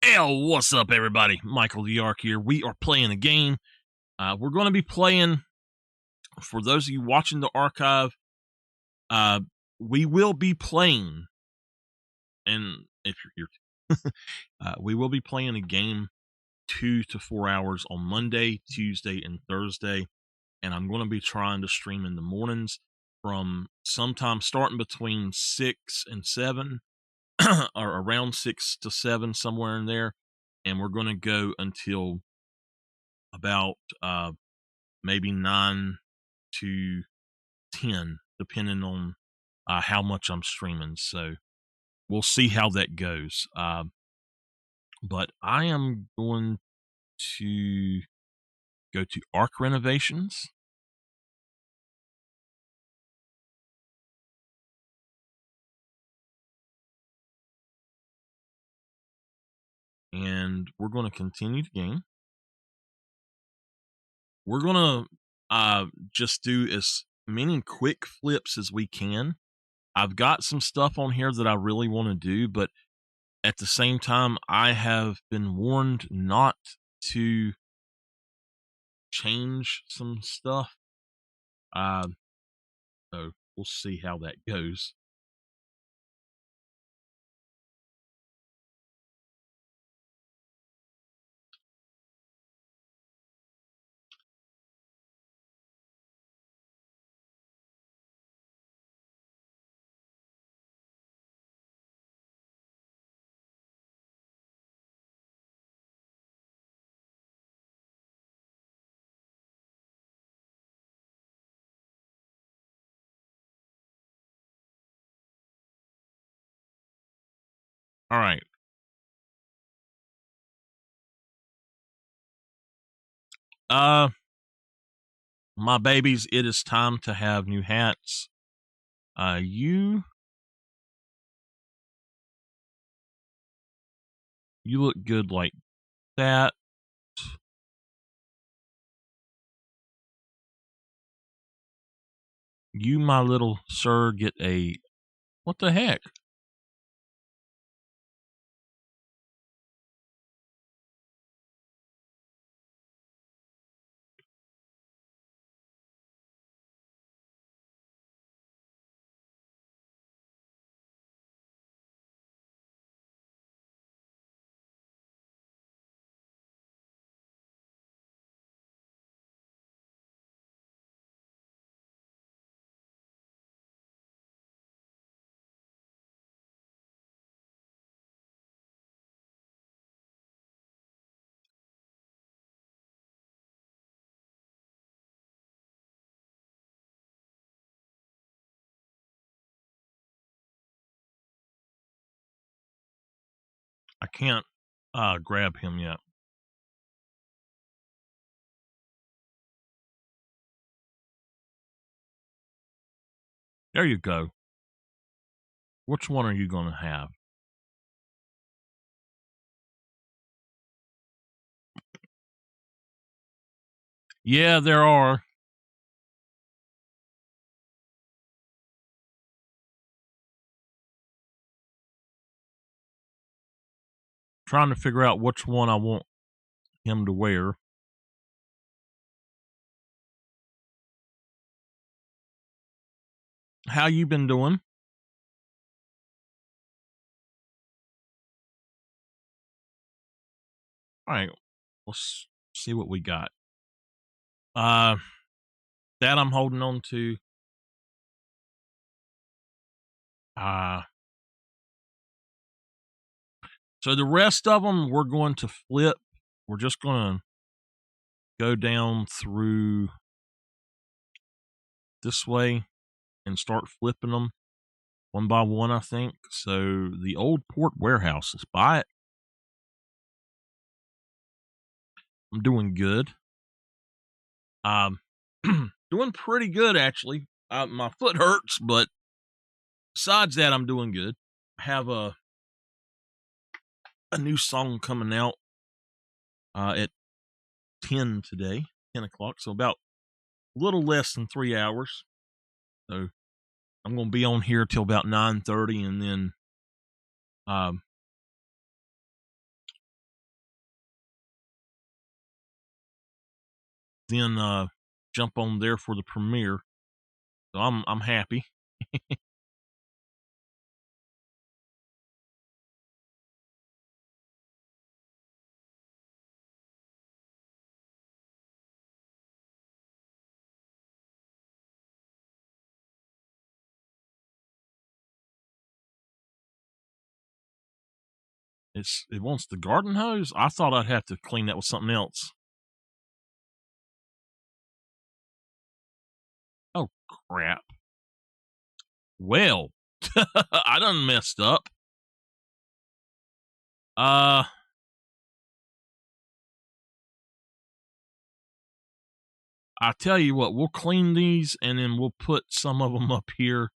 Hey, what's up, everybody? MichaelTheArch here. We are playing a game. We're going to be playing, for those of you watching the archive, uh, we will be playing, and if you're here, we will be playing a game 2 to 4 hours on Monday, Tuesday, and Thursday. And I'm going to be trying to stream in the mornings from sometime starting between 6 and 7, or around 6 to 7, somewhere in there. And we're going to go until about maybe 9 to 10, depending on how much I'm streaming. So we'll see how that goes. But I am going to go to Arc Renovations. And we're going to continue the game. We're going to just do as many quick flips as we can. I've got some stuff on here that I really want to do, but at the same time, I have been warned not to change some stuff. So we'll see how that goes. All right. My babies, it is time to have new hats. You look good like that. You, my little sir, get a, what the heck? I can't grab him yet. There you go. Which one are you going to have? Yeah, there are. Trying to figure out which one I want him to wear. How you been doing? All right, let's see what we got. That I'm holding on to. So the rest of them we're going to flip. We're just going to go down through this way and start flipping them one by one, I think. So the old port warehouse, let's buy it. I'm doing good. Doing pretty good, actually. My foot hurts, but besides that, I'm doing good. I have a new song coming out at 10 today, 10 o'clock. So about a little less than 3 hours. So I'm going to be on here till about 9:30, and then then jump on there for the premiere. So I'm happy. It wants the garden hose. I thought I'd have to clean that with something else. Oh crap. Well, I done messed up. I tell you what, we'll clean these and then we'll put some of them up here.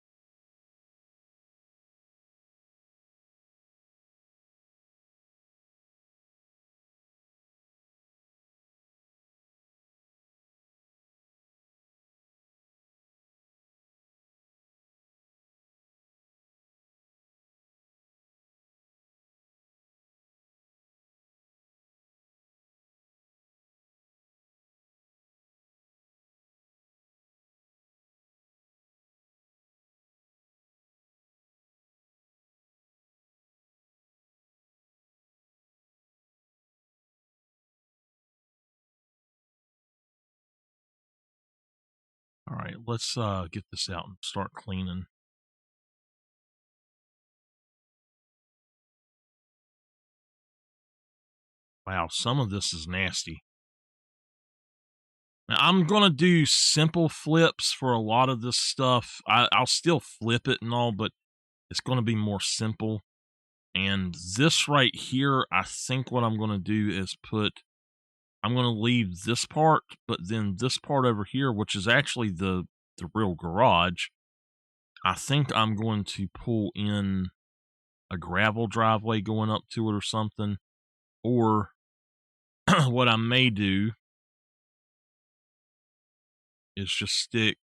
All right, let's get this out and start cleaning. Wow, some of this is nasty. Now, I'm gonna do simple flips for a lot of this stuff. I'll still flip it and all, but it's gonna be more simple. And this right here, I think what I'm gonna do is I'm gonna leave this part, but then this part over here, which is actually the real garage, I think I'm going to pull in a gravel driveway going up to it or something. Or what I may do is just stick.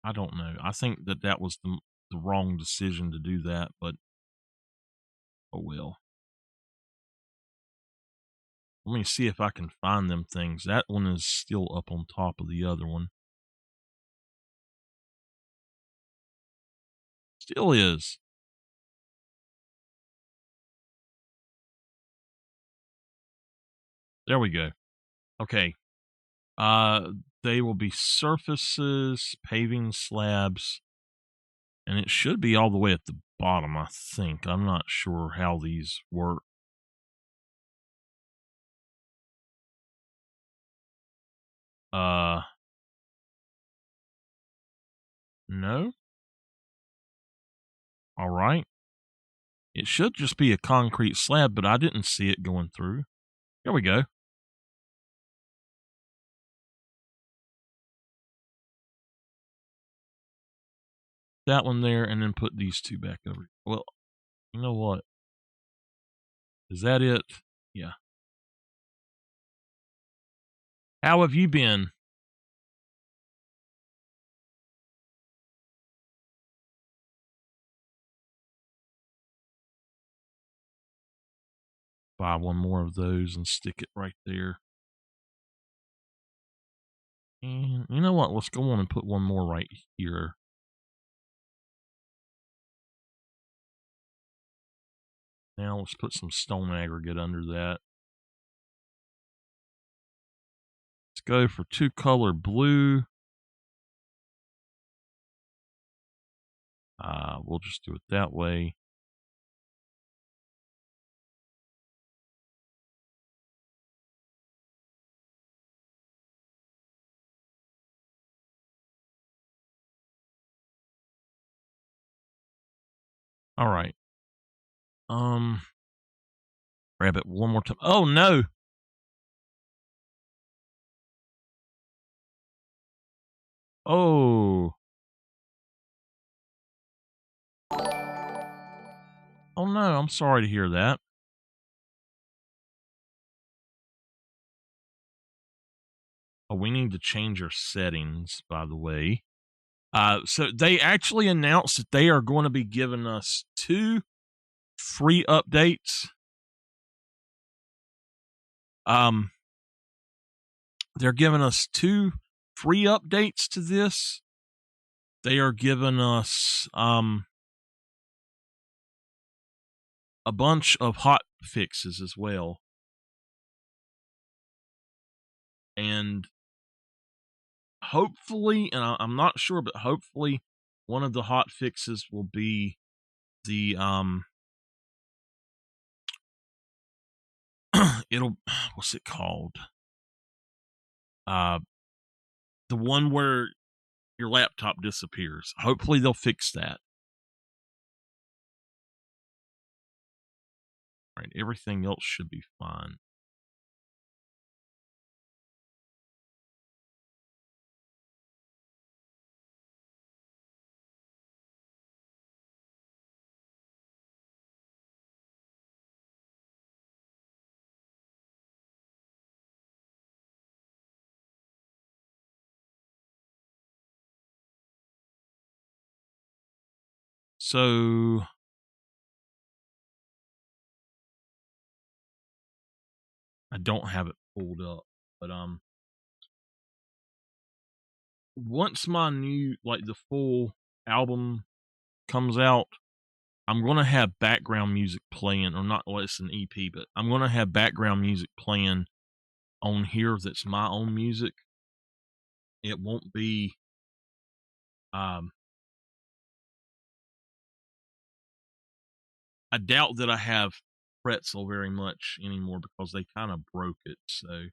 I don't know. I think that was the wrong decision to do that, but oh well. Let me see if I can find them things. That one is still up on top of the other one. Still is. There we go. Okay. They will be surfaces, paving slabs, and it should be all the way at the bottom, I think. I'm not sure how these work. No. All right. It should just be a concrete slab, but I didn't see it going through. There we go. That one there, and then put these two back over. Well, you know what? Is that it? Yeah. How have you been? Buy one more of those and stick it right there. And you know what? Let's go on and put one more right here. Now let's put some stone aggregate under that. Let's go for 2-color blue. We'll just do it that way. All right. Grab it one more time. Oh no. Oh. Oh no, I'm sorry to hear that. Oh, we need to change our settings, by the way. So they actually announced that they are going to be giving us 2 free updates Um, they're giving us 2 free updates to this. They are giving us a bunch of hot fixes as well. And hopefully, and I'm not sure, but hopefully one of the hot fixes will be the it'll what's it called? The one where your laptop disappears. Hopefully they'll fix that. Right, everything else should be fine. So I don't have it pulled up, but once my new the full album comes out, I'm gonna have background music playing, or not. Well, it's an EP, but I'm gonna have background music playing on here that's my own music. It won't be. Um, I doubt that I have Pretzel very much anymore because they kind of broke it. So,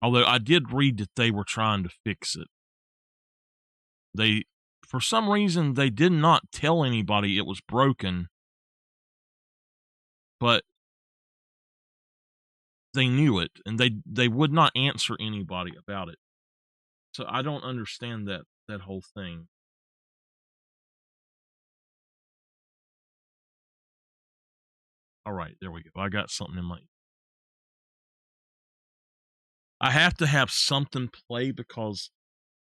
although I did read that they were trying to fix it, they for some reason they did not tell anybody it was broken, but they knew it and they would not answer anybody about it. So I don't understand that whole thing. All right, there we go. I got something in my. I have to have something play because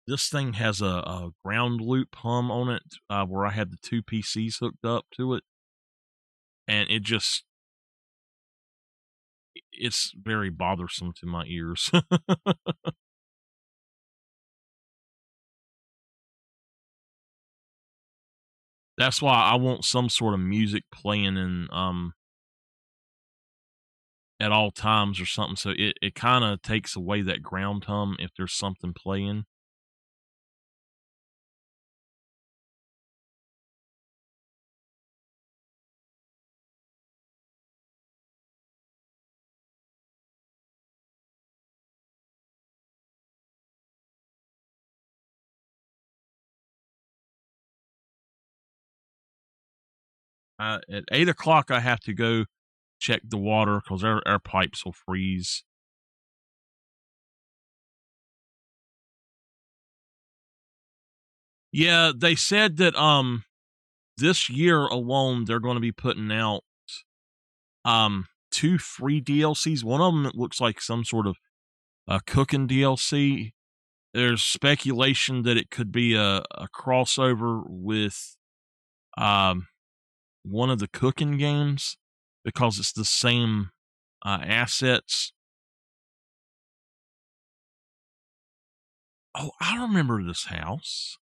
this thing has a ground loop hum on it, where I have the 2 PCs hooked up to it, and it's very bothersome to my ears. That's why I want some sort of music playing in at all times or something, so it kinda takes away that ground hum if there's something playing. At 8 o'clock, I have to go check the water because our pipes will freeze. Yeah, they said that this year alone they're going to be putting out 2 free DLCs. One of them it looks like some sort of cooking DLC. There's speculation that it could be a crossover with um one of the cooking games because it's the same assets. Oh, I remember this house.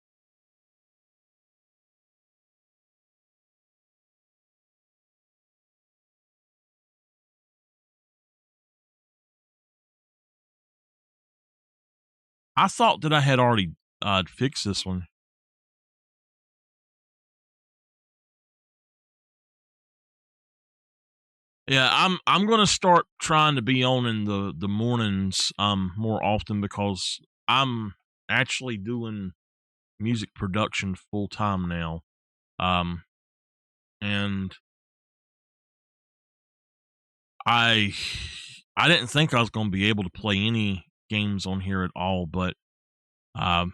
I thought that I had already fixed this one. Yeah, I'm gonna start trying to be on in the mornings more often because I'm actually doing music production full time now. Um and I I didn't think I was gonna be able to play any games on here at all, but um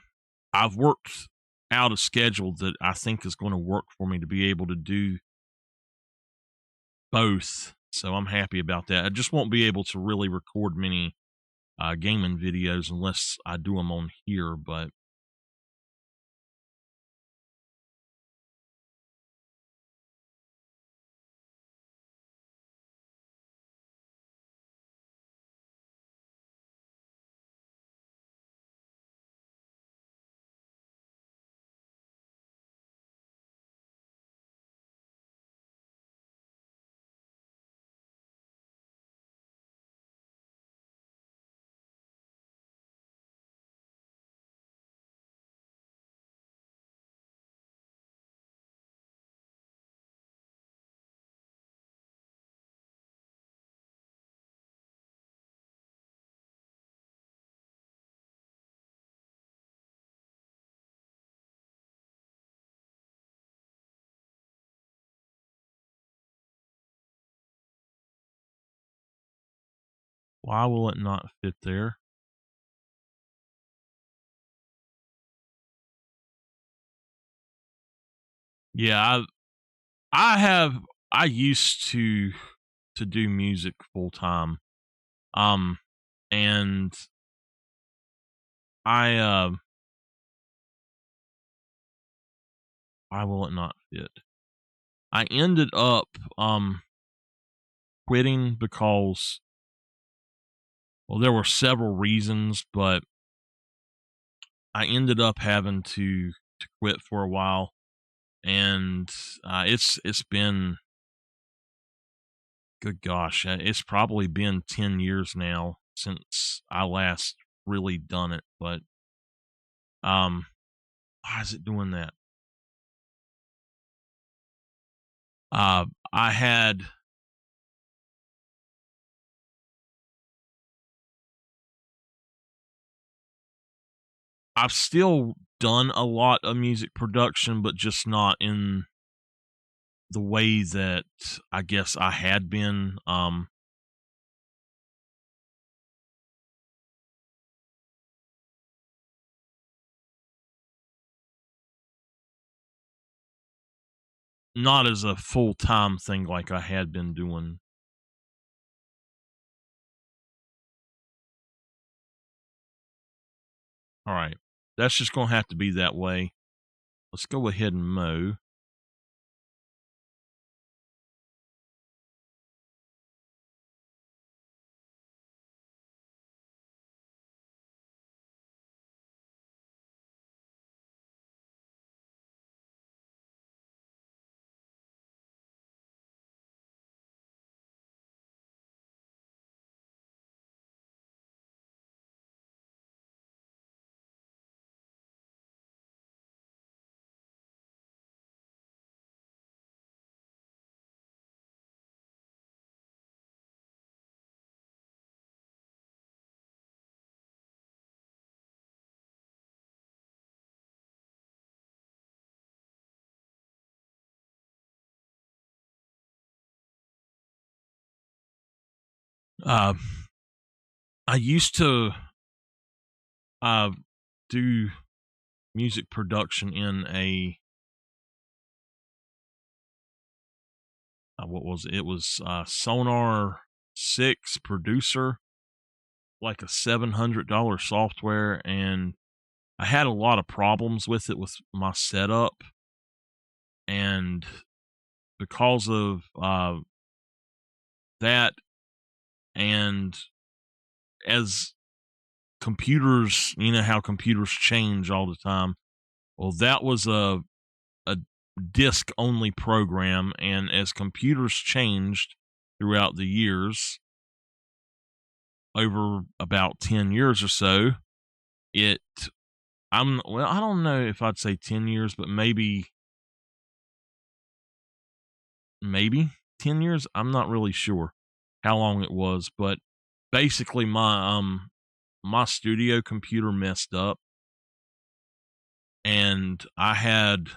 I've worked out a schedule that I think is gonna work for me to be able to do both. So I'm happy about that. I just won't be able to really record many gaming videos unless I do them on here. But Why will it not fit there? Yeah, I used to do music full time. Um and I why will it not fit? I ended up quitting because, well, there were several reasons, but I ended up having to quit for a while, and it's been, good gosh, it's probably been 10 years now since I last really done it. But um, why is it doing that? Uh, I had I've still done a lot of music production, but just not in the way that I guess I had been. Not as a full time thing like I had been doing. All right, that's just gonna have to be that way. Let's go ahead and mow. Uh, I used to uh, do music production in a what was it? It was Sonar 6 producer, like a $700 software, and I had a lot of problems with it with my setup, and because of that, and as computers, you know how computers change all the time. Well, that was a disk only program, and as computers changed throughout the years, over about 10 years or so, it I don't know if I'd say 10 years, but maybe 10 years. I'm not really sure how long it was, but basically my studio computer messed up, and I had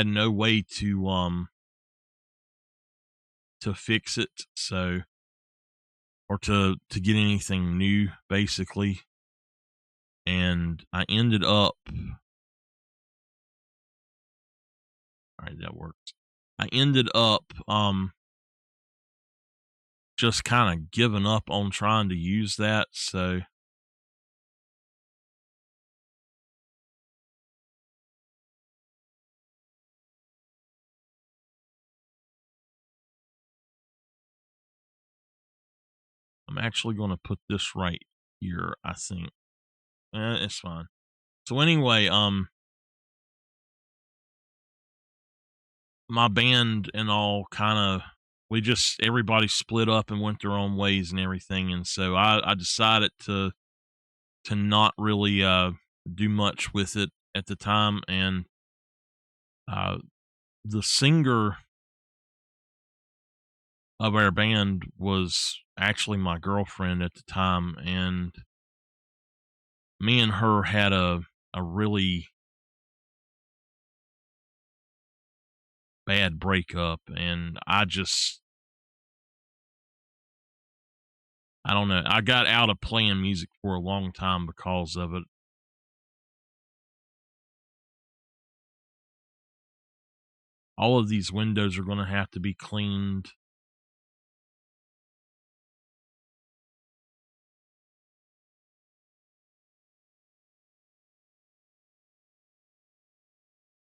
no way to fix it, so, or to get anything new basically, and I ended up, all right, that works. I ended up just kind of giving up on trying to use that. So I'm actually going to put this right here, I think. It's fine. So anyway, my band and all kind of, we just, everybody split up and went their own ways and everything, and so I decided to not really do much with it at the time, and uh the singer of our band was actually my girlfriend at the time, and me and her had a really bad breakup, and I don't know. I got out of playing music for a long time because of it. All of these windows are going to have to be cleaned.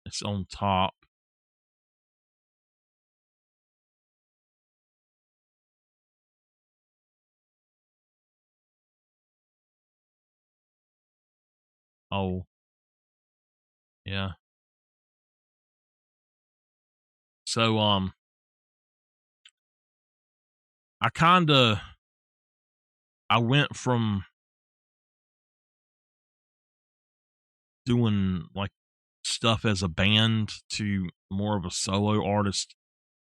It's on top. Oh, yeah. So, I kind of I went from doing like stuff as a band to more of a solo artist,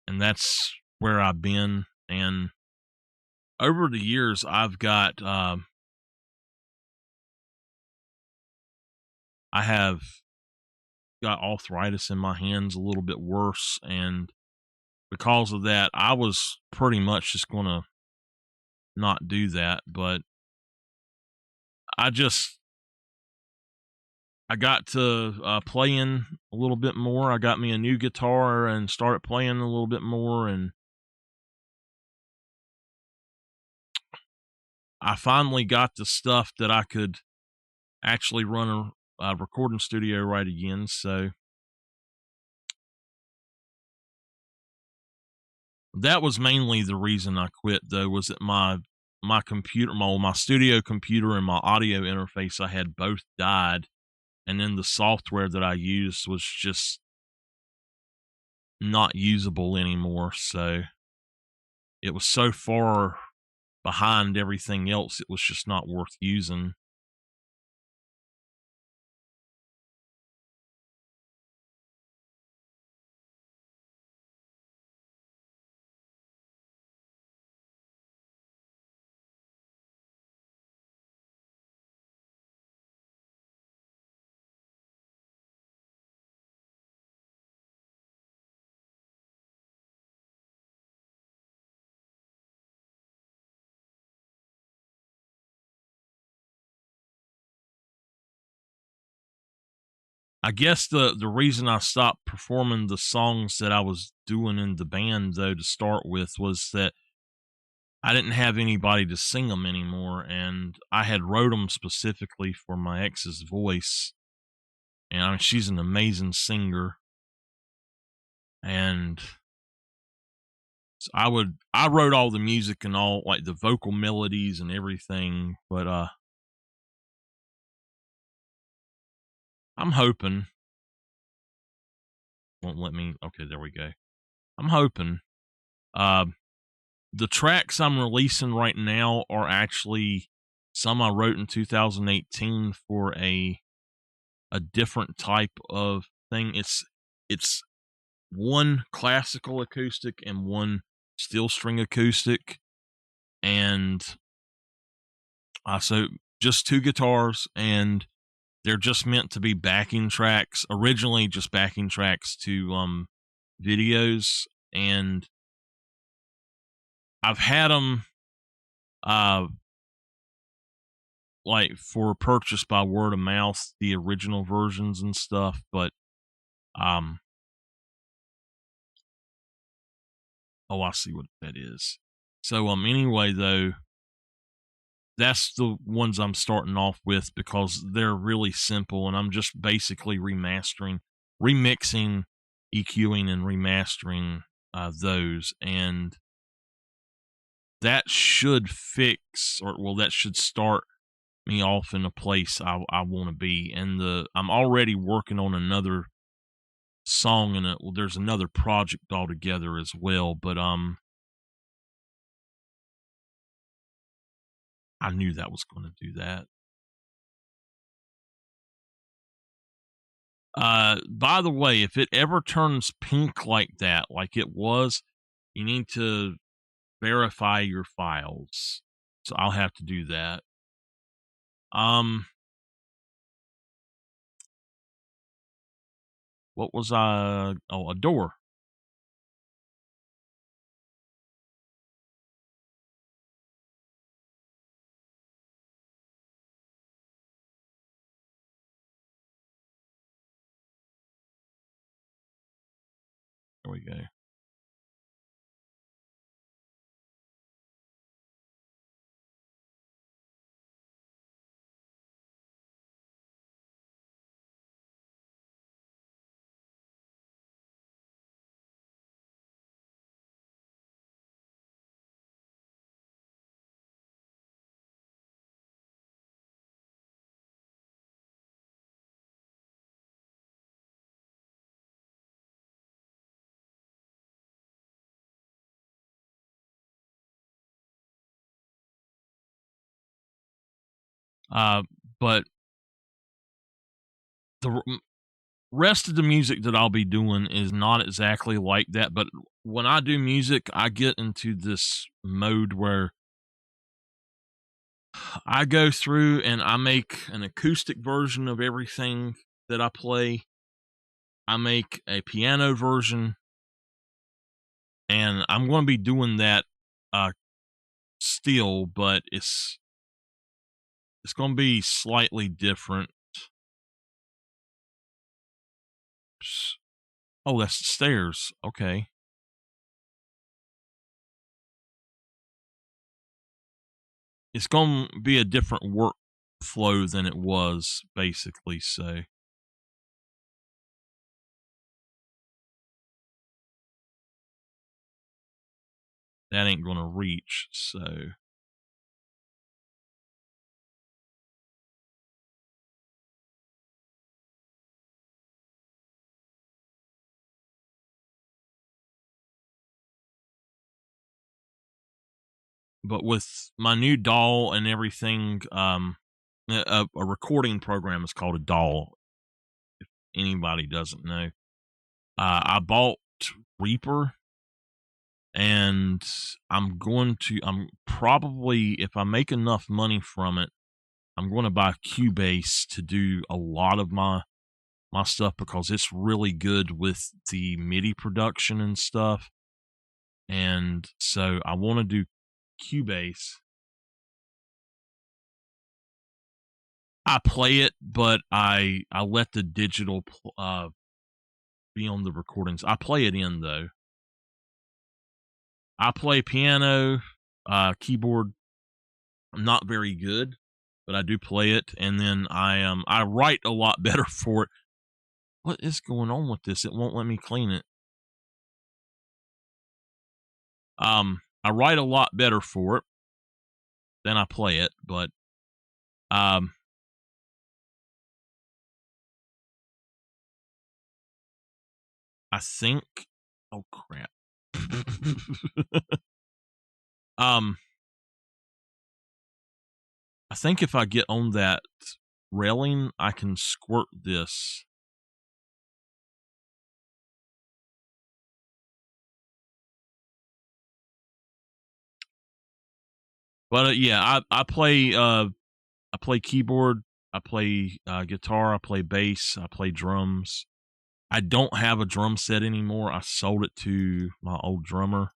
and that's where I've been. And over the years, I have got arthritis in my hands a little bit worse, and because of that, I was pretty much just gonna not do that. But I just I got to playing a little bit more. I got me a new guitar and started playing a little bit more, and I finally got the stuff that I could actually run a recording studio right again. So that was mainly the reason I quit, though, was that my computer, my studio computer, and my audio interface, I had both died, and then the software that I used was just not usable anymore. So it was so far behind everything else, it was just not worth using. I guess the reason I stopped performing the songs that I was doing in the band, though, to start with, was that I didn't have anybody to sing them anymore, and I had wrote them specifically for my ex's voice. And I mean, she's an amazing singer, and so I wrote all the music and all, like, the vocal melodies and everything. But I'm hoping, won't let me. Okay, there we go. I'm hoping. Uh, the tracks I'm releasing right now are actually some I wrote in 2018 for a different type of thing. It's one classical acoustic and one steel string acoustic, and so just two guitars, and they're just meant to be backing tracks. Originally, just backing tracks to videos, and I've had them uh like for purchase by word of mouth, the original versions and stuff. But um oh, I see what that is. So anyway, though, that's the ones I'm starting off with because they're really simple, and I'm just basically remixing, EQing, and remastering those, and that should fix, or well, that should start me off in a place I want to be. And I'm already working on another song, and well, there's another project altogether as well. But I knew that was going to do that. By the way, if it ever turns pink like that, like it was, you need to verify your files. So I'll have to do that. What was I? Oh, a door. There we go. Uh, but the rest of the music that I'll be doing is not exactly like that. But when I do music, I get into this mode where I go through and I make an acoustic version of everything that I play. I make a piano version, and I'm going to be doing that uh, still, but it's going to be slightly different. Oh, that's the stairs. Okay. It's going to be a different workflow than it was, basically. So that ain't going to reach. So but with my new DAW and everything, a recording program is called a DAW. If anybody doesn't know, I bought Reaper, and I'm probably, if I make enough money from it, I'm going to buy Cubase to do a lot of my stuff, because it's really good with the MIDI production and stuff. And so I want to do Cubase. I play it, but I let the digital be on the recordings. I play it in though. I play piano, keyboard. I'm not very good, but I do play it, and then I write a lot better for it. What is going on with this? It won't let me clean it. I write a lot better for it than I play it, but um I think, oh crap. um I think if I get on that railing, I can squirt this. But yeah, I play keyboard, I play guitar, I play bass, I play drums. I don't have a drum set anymore. I sold it to my old drummer.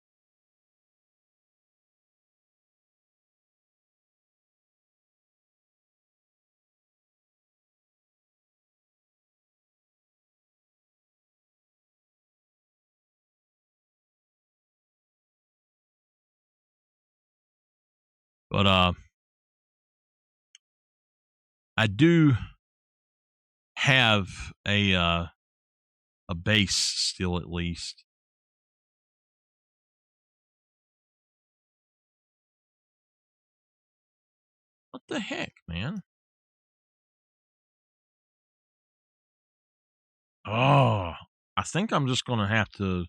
But I do have a bass still, at least. What the heck, man? Oh, I think I'm just gonna have to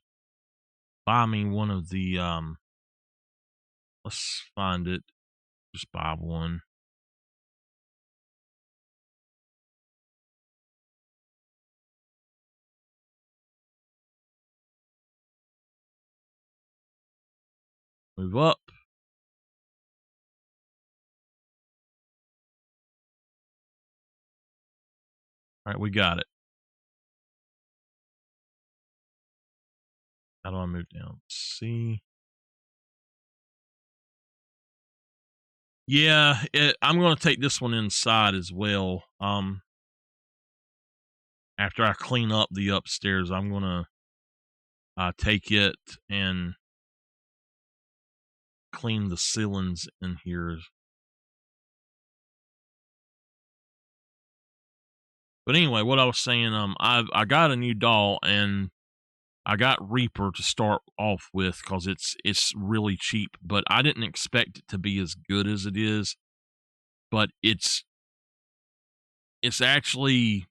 buy me one of the let's find it. Just buy one. Move up. All right, we got it. How do I move down? C. Yeah, I'm going to take this one inside as well. After I clean up the upstairs, I'm going to take it and clean the ceilings in here. But anyway, what I was saying, I got a new doll and I got Reaper to start off with because it's really cheap, but I didn't expect it to be as good as it is. But it's actually,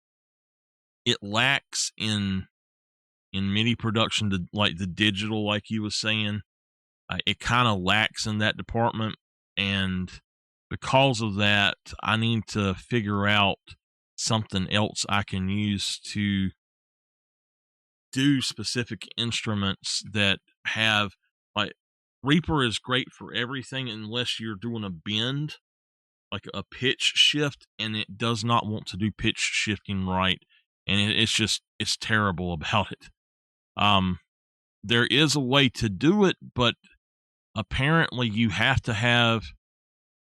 it lacks in MIDI production, to like the digital, like you was saying. It kind of lacks in that department, and because of that, I need to figure out something else I can use to do specific instruments that have, like, Reaper is great for everything unless you're doing a bend, like a pitch shift, and it does not want to do pitch shifting right, and it's terrible about it. Um, there is a way to do it, but apparently you have to have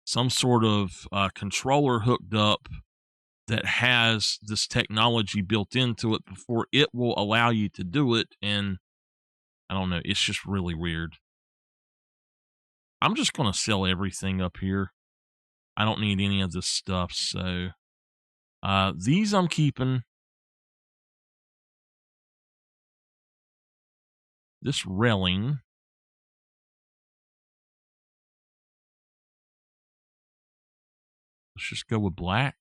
some sort of controller hooked up that has this technology built into it before it will allow you to do it. And I don't know, it's just really weird. I'm just going to sell everything up here. I don't need any of this stuff. So these I'm keeping. This railing. Let's just go with black.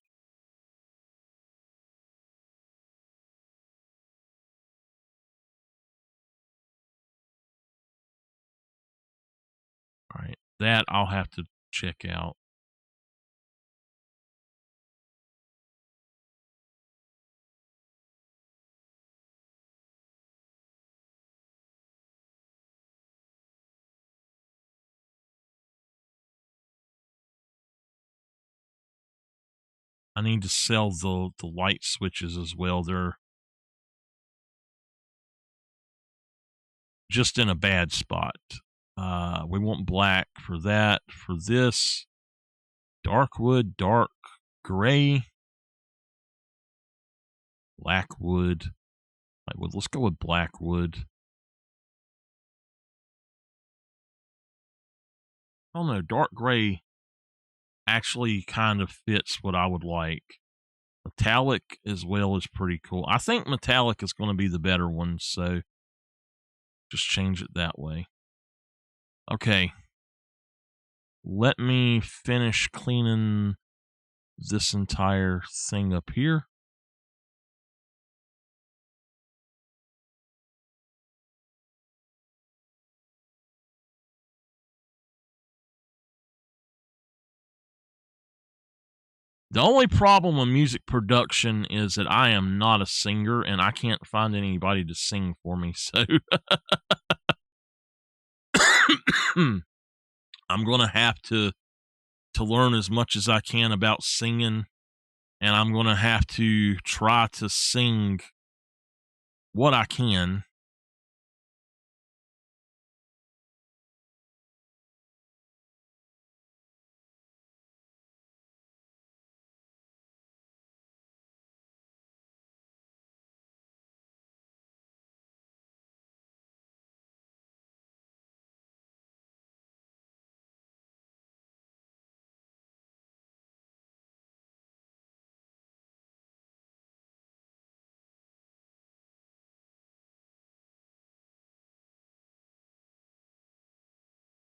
All right. That I'll have to check out. I need to sell the light switches as well. They're just in a bad spot. We want black for that. For this, dark wood, dark gray, black wood. Let's go with black wood. I don't know. Dark gray actually kind of fits what I would like. Metallic as well is pretty cool. I think metallic is going to be the better one, so just change it that way. Okay. Let me finish cleaning this entire thing up here. The only problem with music production is that I am not a singer and I can't find anybody to sing for me. So I'm going to have to learn as much as I can about singing, and I'm going to have to try to sing what I can.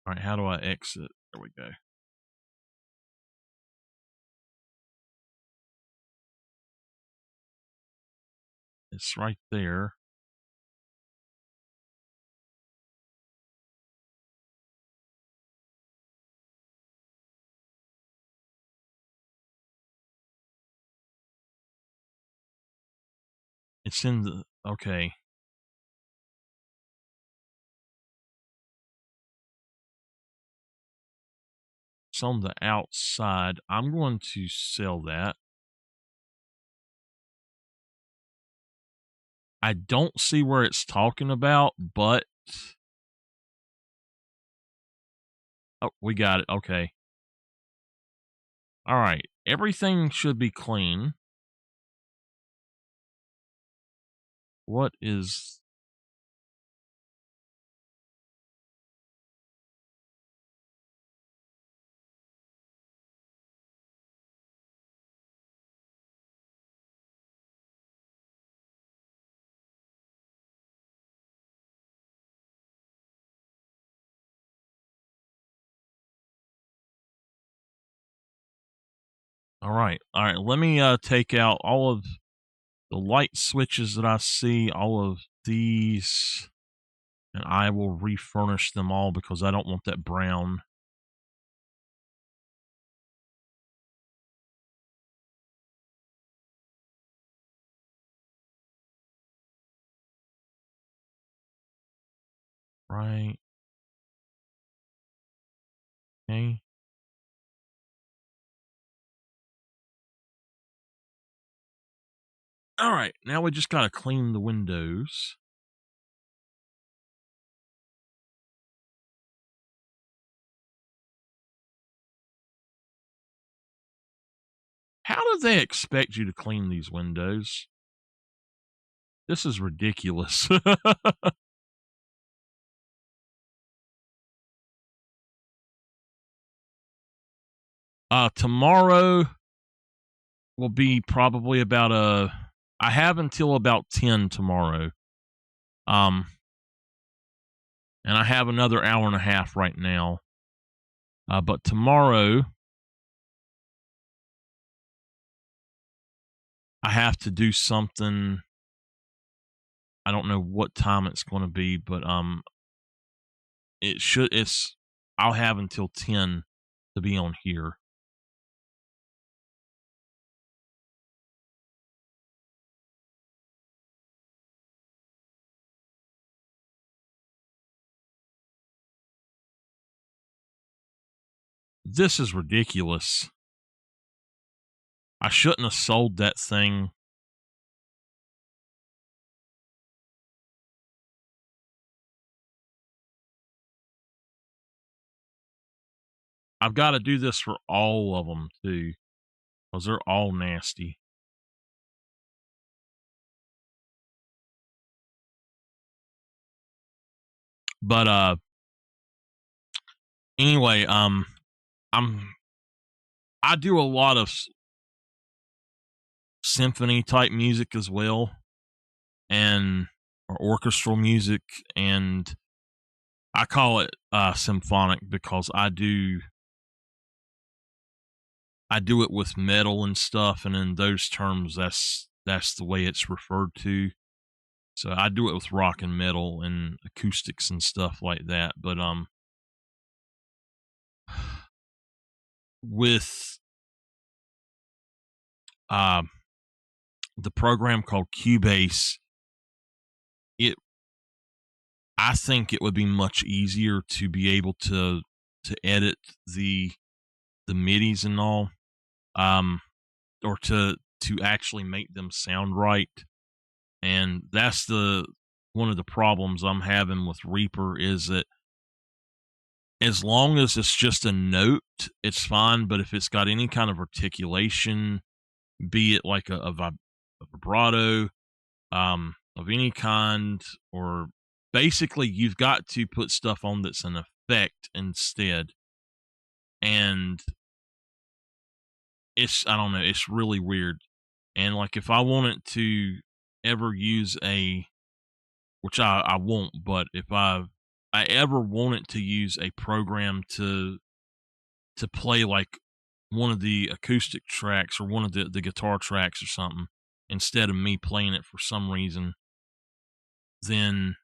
All right, how do I exit? There we go. It's right there. It's in the, okay. It's on the outside. I'm going to sell that. I don't see where it's talking about, but oh, we got it. Okay. All right. Everything should be clean. What is All right. All right. Let me take out all of the light switches that I see, all of these, and I will refurnish them all because I don't want that brown. Right. Okay. All right. Now we just got to clean the windows. How do they expect you to clean these windows? This is ridiculous. Tomorrow will be probably about I have until about 10 tomorrow. Um, and I have another hour and a half right now. But tomorrow I have to do something. I don't know what time it's going to be, but it's I'll have until 10 to be on here. This is ridiculous. I shouldn't have sold that thing. I've got to do this for all of them too, because they're all nasty. But anyway, I'm I do a lot of symphony type music as well, and or orchestral music, and I call it symphonic because I do it with metal and stuff, and in those terms, that's the way it's referred to. So I do it with rock and metal and acoustics and stuff like that. But with uh, the program called Cubase, it I think it would be much easier to be able to edit the midis and all, um, or to actually make them sound right. And that's the one of the problems I'm having with Reaper is that as long as it's just a note, it's fine. But if it's got any kind of articulation, be it like a vibrato, of any kind, or basically you've got to put stuff on that's an effect instead. And I don't know, it's really weird. And like if I wanted to ever use which I won't, but if I ever wanted to use a program to play like one of the acoustic tracks or one of the guitar tracks or something instead of me playing it for some reason, then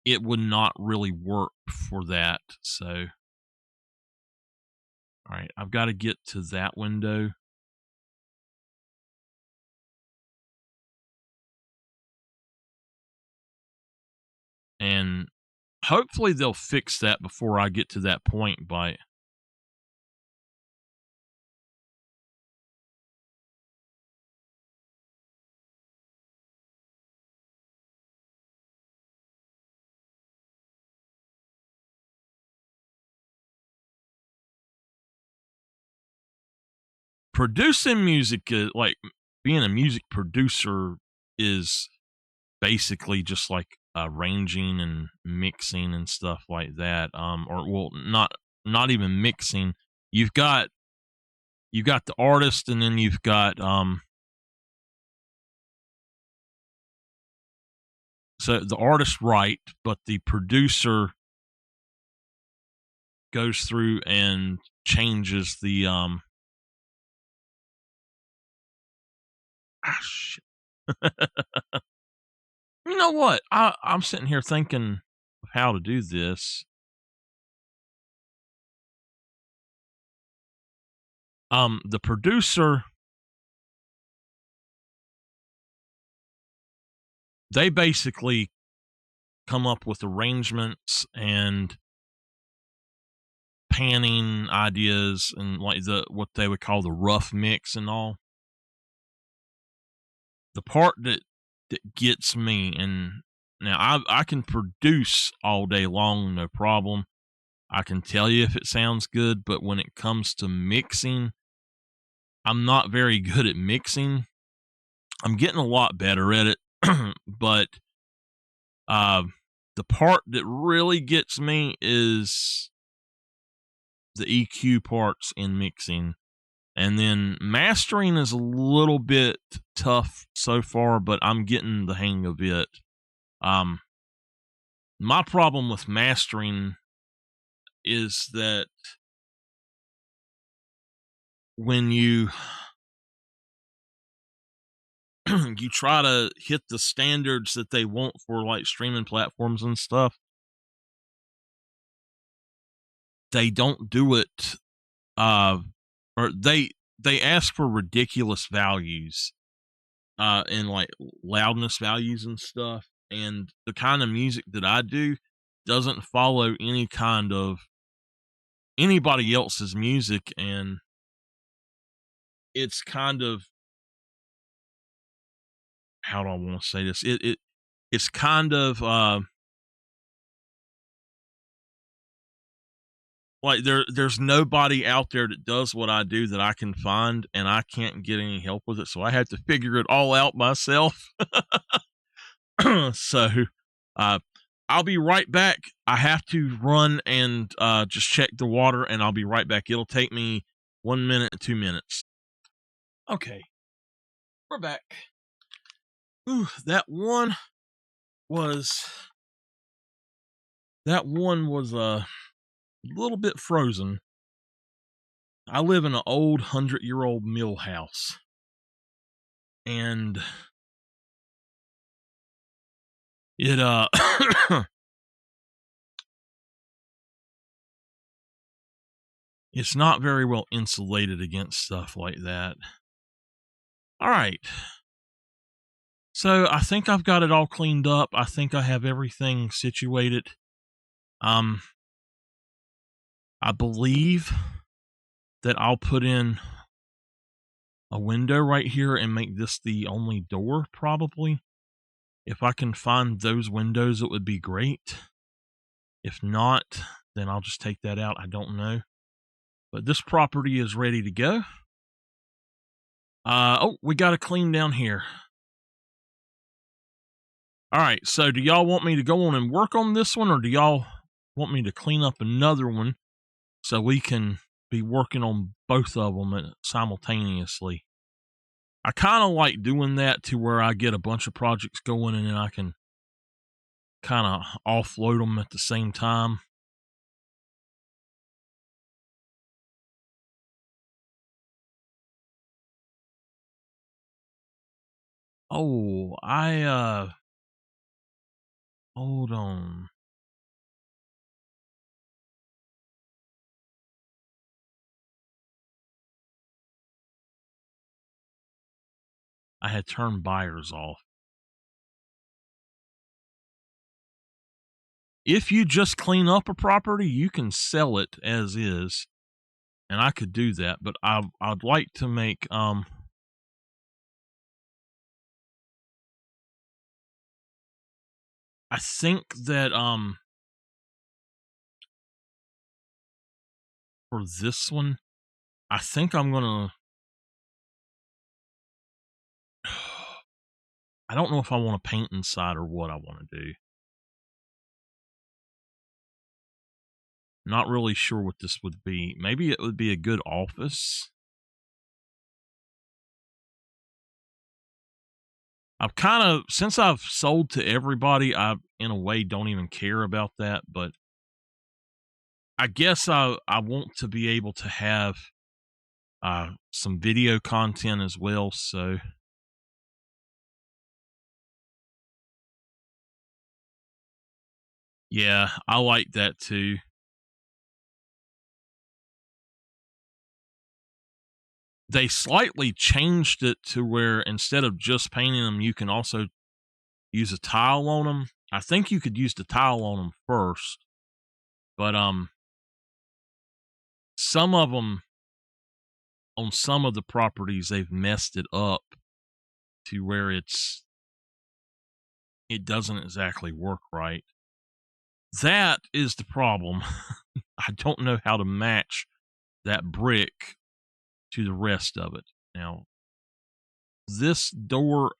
it would not really work for that. So, all right, I've got to get to that window. And hopefully they'll fix that before I get to that point by producing music. Like being a music producer is basically just like arranging and mixing and stuff like that. Or well, not even mixing. You've got the artist, and then you've got so the artist right, but the producer goes through and changes shit. You know what? I'm sitting here thinking of how to do this. The producer, they basically come up with arrangements and panning ideas and like what they would call the rough mix and all. The part that gets me, and now I can produce all day long, no problem. I can tell you if it sounds good, but when it comes to mixing, I'm not very good at mixing. I'm getting a lot better at it, but uh, the part that really gets me is the EQ parts in mixing. And then mastering is a little bit tough so far, but I'm getting the hang of it. My problem with mastering is that when you you try to hit the standards that they want for like streaming platforms and stuff, they don't do it. Or they ask for ridiculous values, and like loudness values and stuff. And the kind of music that I do doesn't follow any kind of anybody else's music, and it's kind of, how do I want to say this? It's kind of like there's nobody out there that does what I do that I can find, and I can't get any help with it, so I have to figure it all out myself. So I'll be right back. I have to run and just check the water, and I'll be right back. It'll take me 1 minute, 2 minutes. Okay, we're back. Ooh, was that one was a little bit frozen. I live in an old 100-year-old mill house, and it it's not very well insulated against stuff like that. All right. So I think I've got it all cleaned up. I think I have everything situated. I believe that I'll put in a window right here and make this the only door, probably. If I can find those windows, it would be great. If not, then I'll just take that out. I don't know. But this property is ready to go. Oh, we got to clean down here. All right, so do y'all want me to go on and work on this one, or do y'all want me to clean up another one so we can be working on both of them simultaneously? I kind of like doing that to where I get a bunch of projects going and then I can kind of offload them at the same time. Oh, hold on. I had turned buyers off. If you just clean up a property, you can sell it as is, and I could do that, but I'd like to make I think that for this one, I think I'm gonna I don't know if I want to paint inside or what I want to do. Not really sure what this would be. Maybe it would be a good office. I've kind of, since I've sold to everybody, I, in a way, don't even care about that. But I guess I want to be able to have some video content as well. So Yeah, I like that too. They slightly changed it to where instead of just painting them, you can also use a tile on them. I think you could use the tile on them first, but some of them on some of the properties they've messed it up to where it doesn't exactly work right. That is the problem. I don't know how to match that brick to the rest of it. Now, this door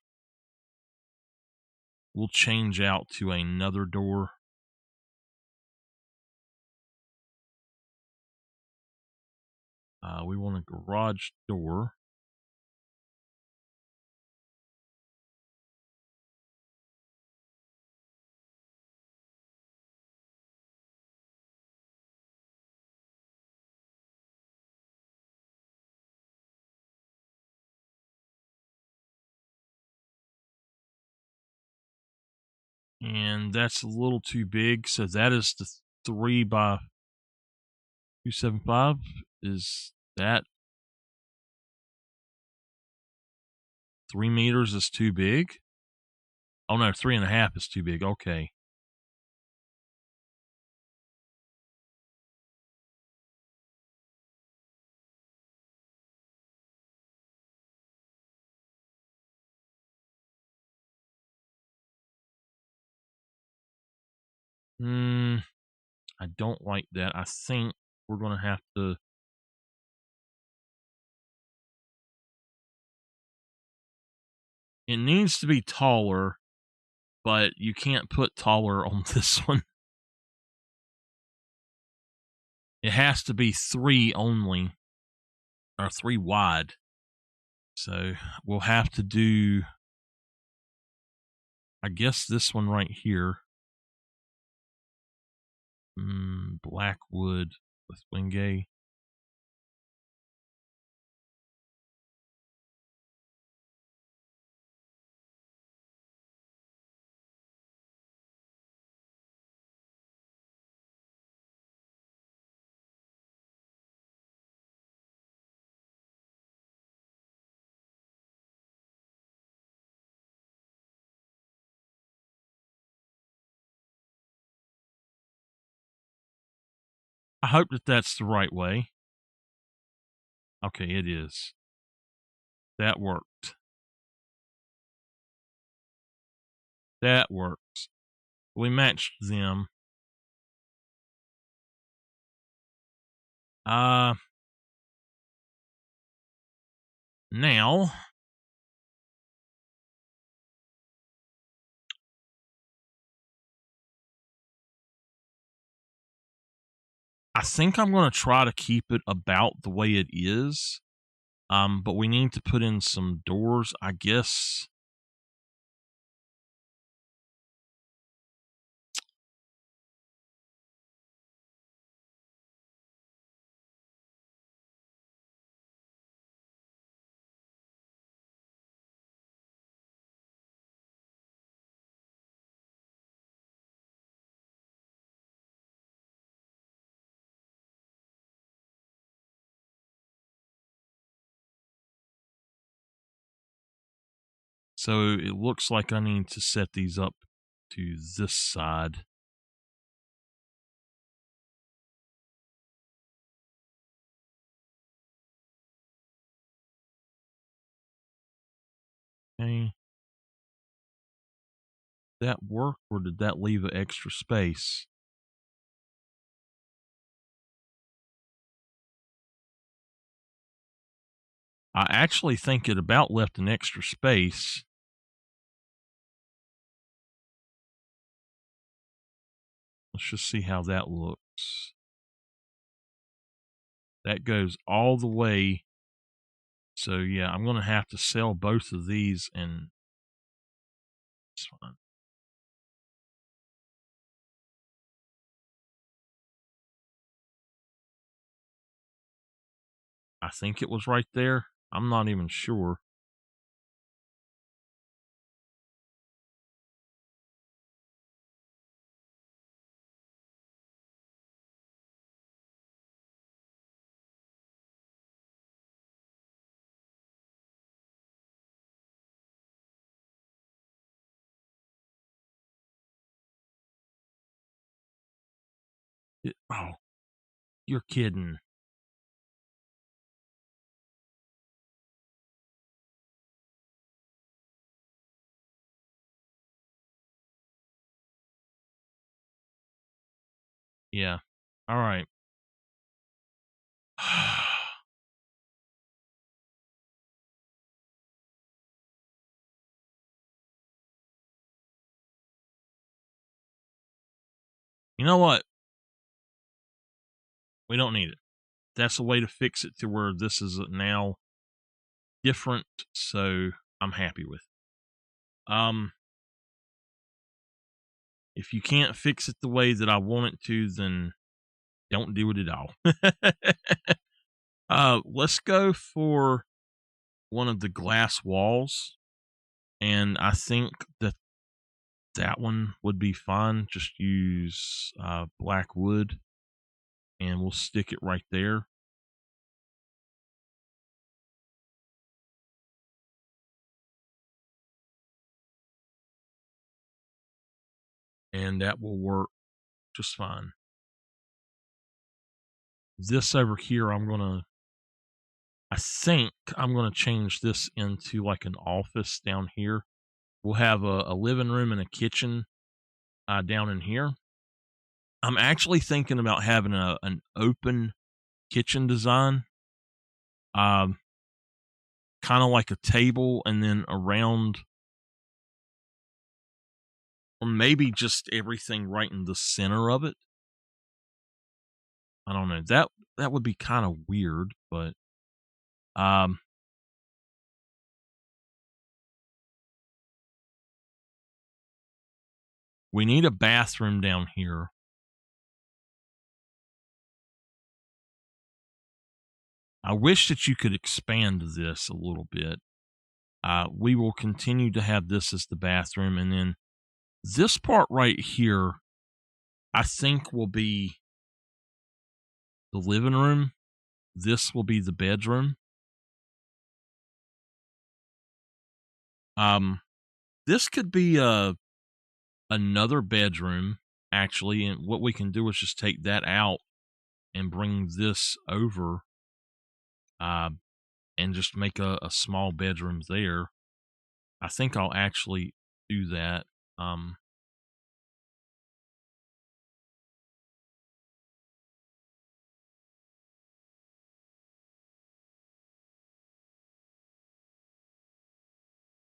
will change out to another door. We want a garage door. And that's a little too big. So that is the 3 by 275. Is that 3 meters is too big? Oh no, 3.5 is too big. Okay. I don't like that. I think we're gonna have to. It needs to be taller, but you can't put taller on this one. It has to be 3 only, or 3 wide. So we'll have to do, I guess, this one right here. Black wood with Wingay. I hope that that's the right way. Okay, it is. That worked. That works. We matched them. Uh, Now I think I'm going to try to keep it about the way it is. But we need to put in some doors, I guess. So it looks like I need to set these up to this side. Okay. That work, or did that leave an extra space? I actually think it about left an extra space. Let's just see how that looks. That goes all the way. So yeah, I'm going to have to sell both of these, and it's fine. I think it was right there. I'm not even sure. Oh, you're kidding. Yeah. All right. You know what? We don't need it. That's a way to fix it to where this is now different. So I'm happy with it. If you can't fix it the way that I want it to, then don't do it at all. Let's go for one of the glass walls, and I think that that one would be fine. Just use black wood, and we'll stick it right there. And that will work just fine. This over here, I think I'm gonna change this into like an office down here. We'll have a living room and a kitchen down in here. I'm actually thinking about having an open kitchen design, um, kind of like a table, and then around, or maybe just everything right in the center of it. I don't know. That would be kind of weird, but um, we need a bathroom down here. I wish that you could expand this a little bit. We will continue to have this as the bathroom, and then this part right here, I think, will be the living room. This will be the bedroom. Um, this could be another bedroom actually, and what we can do is just take that out and bring this over, uh, and just make a small bedroom there. I think I'll actually do that. Um,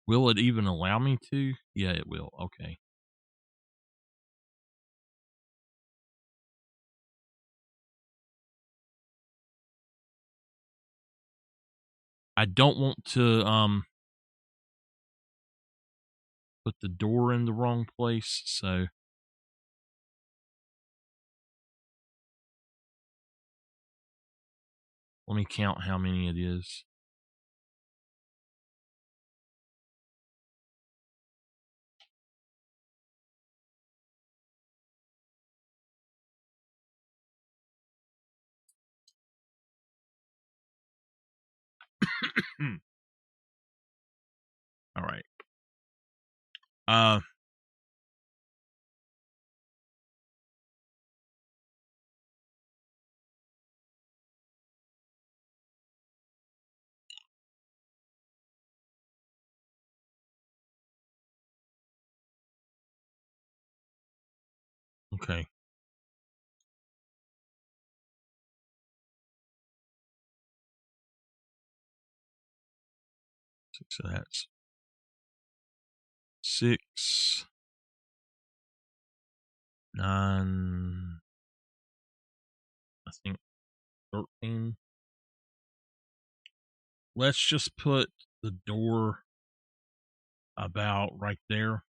will it even allow me to? Yeah, it will. Okay. I don't want to put the door in the wrong place, so let me count how many it is. All right. Uh, okay. So that's 6, 9, I think 13. Let's just put the door about right there.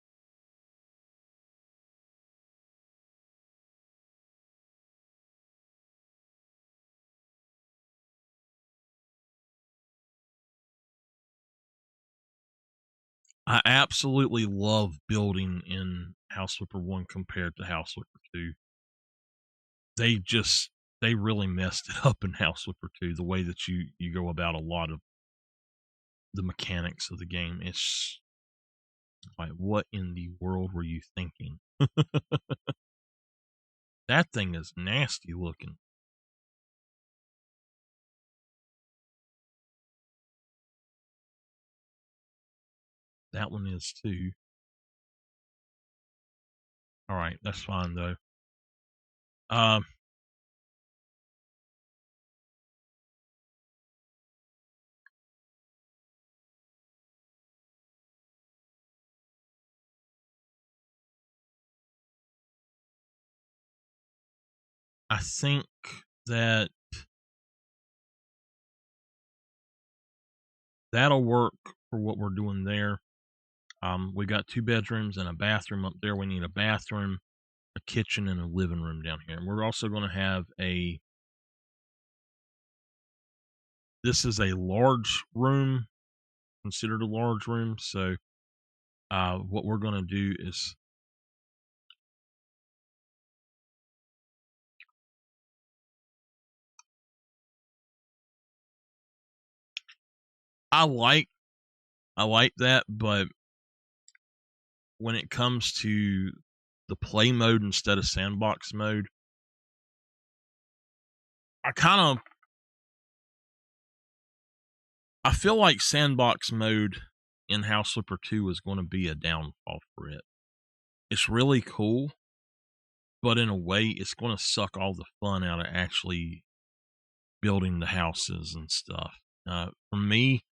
I absolutely love building in House Flipper 1 compared to House Flipper 2. They just they really messed it up in House Flipper 2, the way that you go about a lot of the mechanics of the game. It's like, what in the world were you thinking? That thing is nasty looking. That one is too. All right, that's fine though. Um, I think that that'll work for what we're doing there. We got 2 bedrooms and a bathroom up there. We need a bathroom, a kitchen, and a living room down here. And we're also going to have this is a large room, considered a large room. So, what we're going to do is I like that, but when it comes to the play mode instead of sandbox mode, I feel like sandbox mode in House Flipper 2 is going to be a downfall for it. It's really cool, but in a way, it's going to suck all the fun out of actually building the houses and stuff. For me,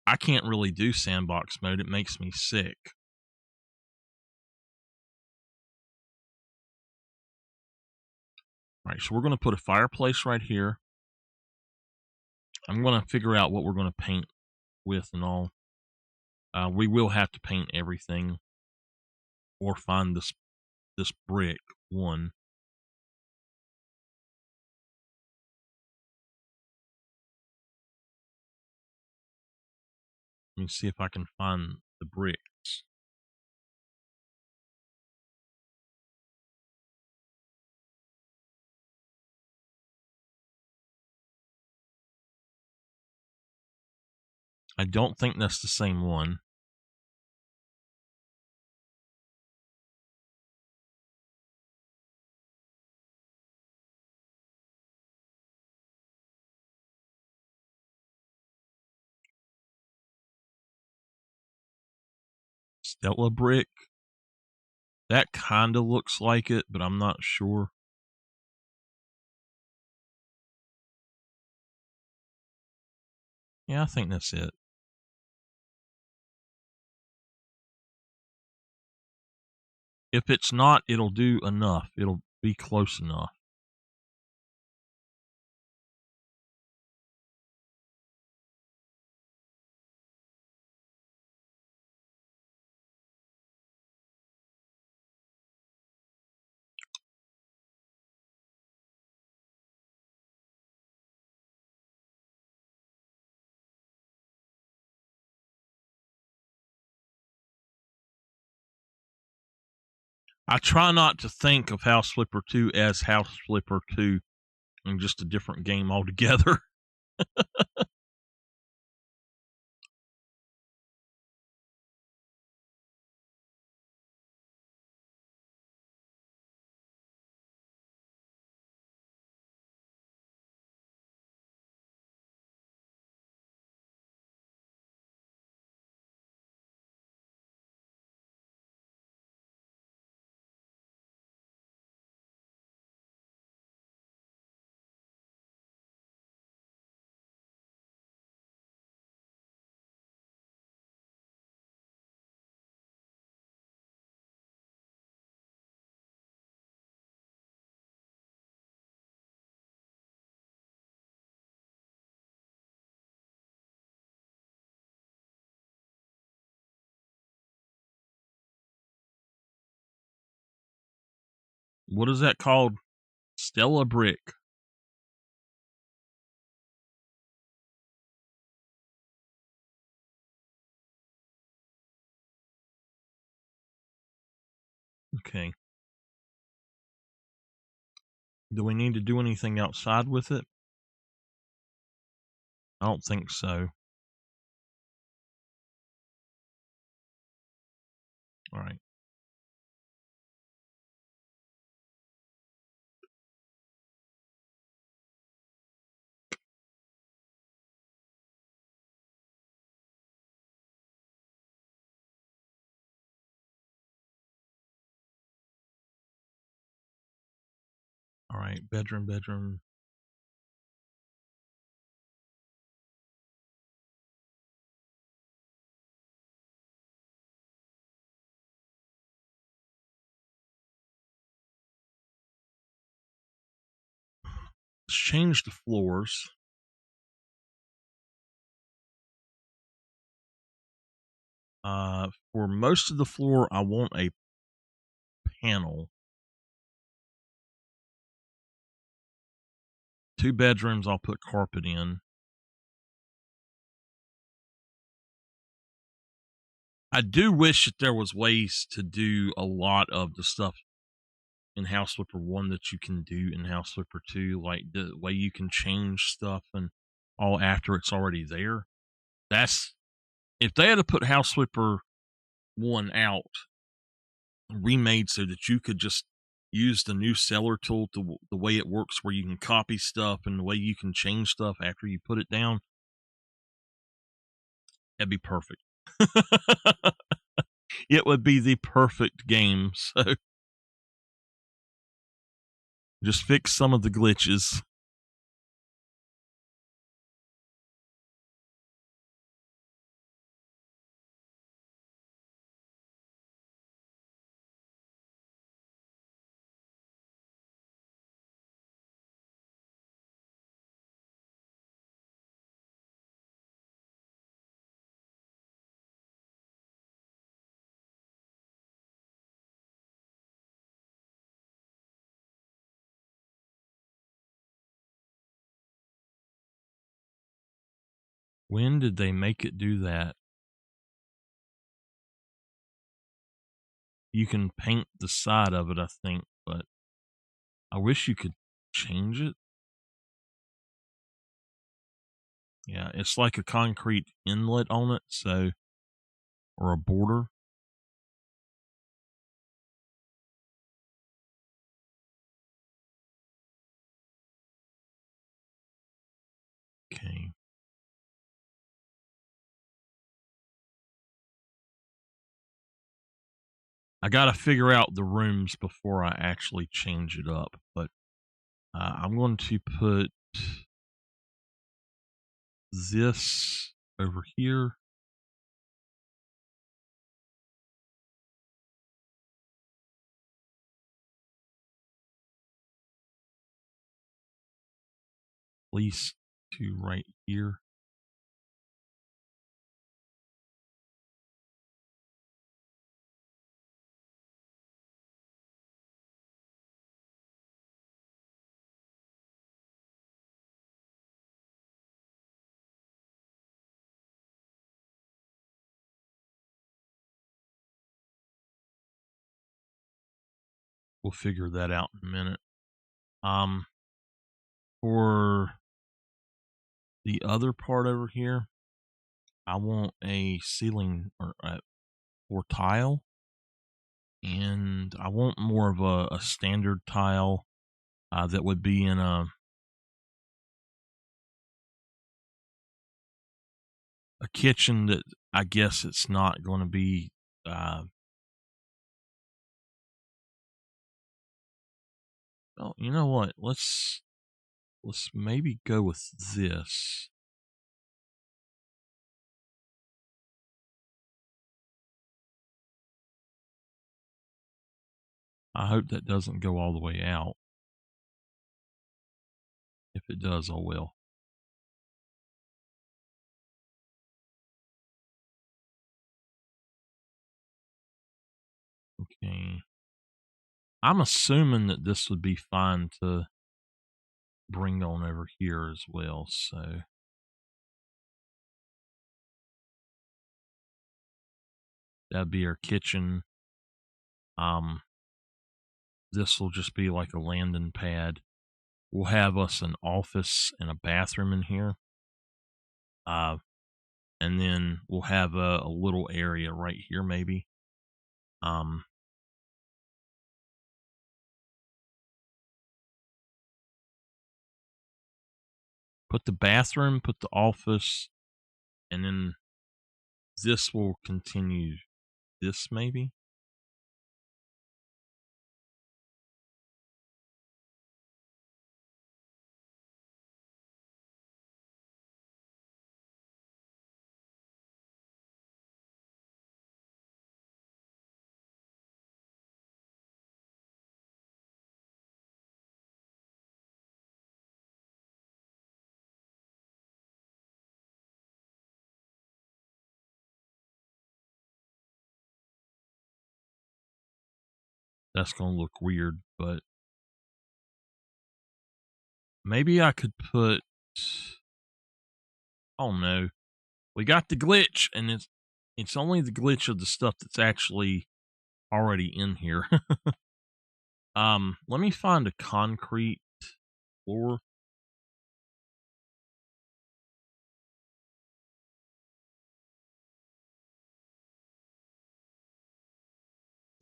I can't really do sandbox mode. It makes me sick. All right, so we're going to put a fireplace right here. I'm going to figure out what we're going to paint with and all. We will have to paint everything or find this brick one. Let me see if I can find the bricks. I don't think that's the same one. Stella brick. That kind of looks like it, but I'm not sure. Yeah, I think that's it. If it's not, it'll do enough. It'll be close enough. I try not to think of House Flipper 2 as House Flipper 2 and just a different game altogether. What is that called? Stella brick. Okay. Do we need to do anything outside with it? I don't think so. All right. All right, bedroom. Let's change the floors. For most of the floor, I want a panel. 2 bedrooms, I'll put carpet in. I do wish that there was ways to do a lot of the stuff in House Flipper 1 that you can do in House Flipper 2, like the way you can change stuff and all after it's already there. That's if they had to put House Flipper 1 out, remade so that you could just use the new seller tool to the way it works where you can copy stuff and the way you can change stuff after you put it down, that'd be perfect. It would be the perfect game. So just fix some of the glitches. When did they make it do that? You can paint the side of it, I think, but I wish you could change it. Yeah, it's like a concrete inlet on it, so or a border. Okay. I got to figure out the rooms before I actually change it up, but I'm going to put this over here. At least 2 right here. We'll figure that out in a minute. For the other part over here, I want a ceiling or tile, and I want more of a standard tile that would be in a kitchen that I guess it's not going to be. Oh, you know what? Let's maybe go with this. I hope that doesn't go all the way out. If it does, oh well. Okay. I'm assuming that this would be fine to bring on over here as well. So that'd be our kitchen. This will just be like a landing pad. We'll have us an office and a bathroom in here. And then we'll have a little area right here, maybe. Put the bathroom, put the office, and then this will continue. This maybe. That's going to look weird, but maybe I could put, oh no, we got the glitch, and it's only the glitch of the stuff that's actually already in here. Let me find a concrete floor.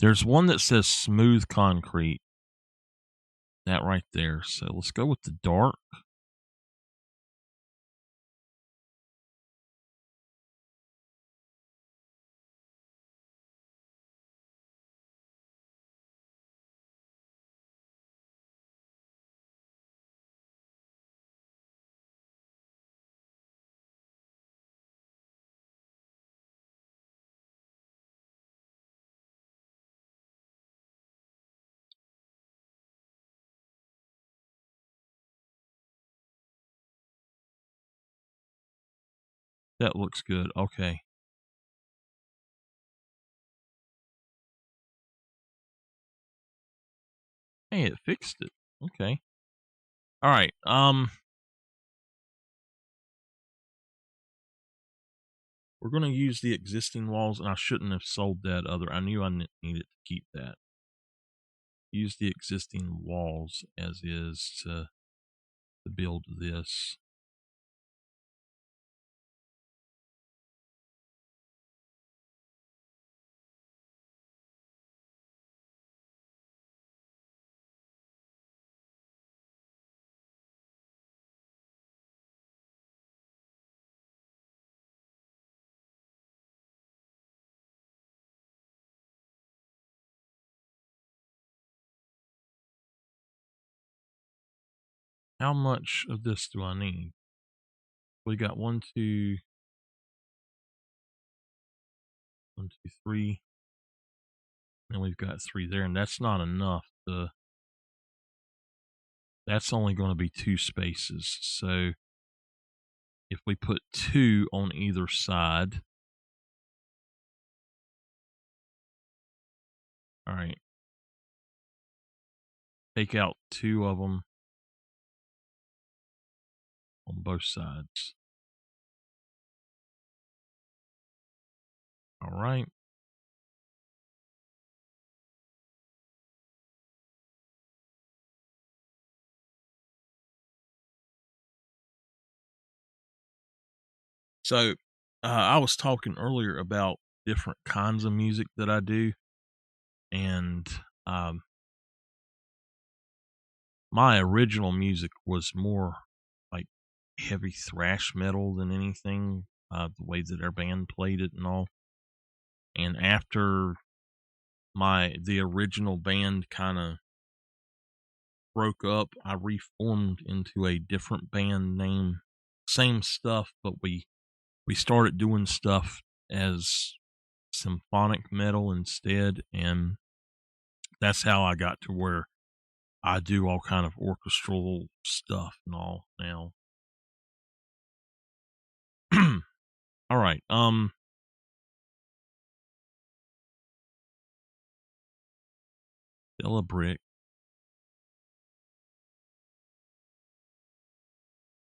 There's one that says smooth concrete. That right there. So let's go with the dark. That looks good. Okay. Hey, it fixed it. Okay. All right. We're going to use the existing walls, and I shouldn't have sold that other. I knew I needed to keep that. Use the existing walls as is to build this. How much of this do I need? We got 1, 2, 1, 2, 3. And we've got 3 there, and that's not enough. That's only going to be 2 spaces. So if we put 2 on either side. All right. Take out 2 of them on both sides. All right. So I was talking earlier about different kinds of music that I do, and my original music was more like heavy thrash metal than anything. The way that our band played it and all. And after the original band kind of broke up, I reformed into a different band name. Same stuff, but we started doing stuff as symphonic metal instead, and that's how I got to where I do all kind of orchestral stuff and all now. All right. Still a brick.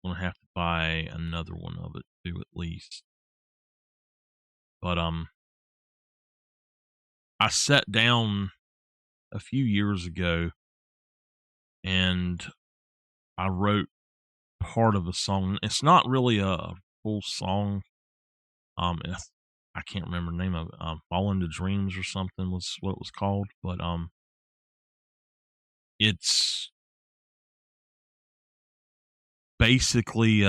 I'm gonna have to buy another one of it too, at least. But I sat down a few years ago and I wrote part of a song. It's not really a full song. I can't remember the name of it. Fall into Dreams or something was what it was called. But it's basically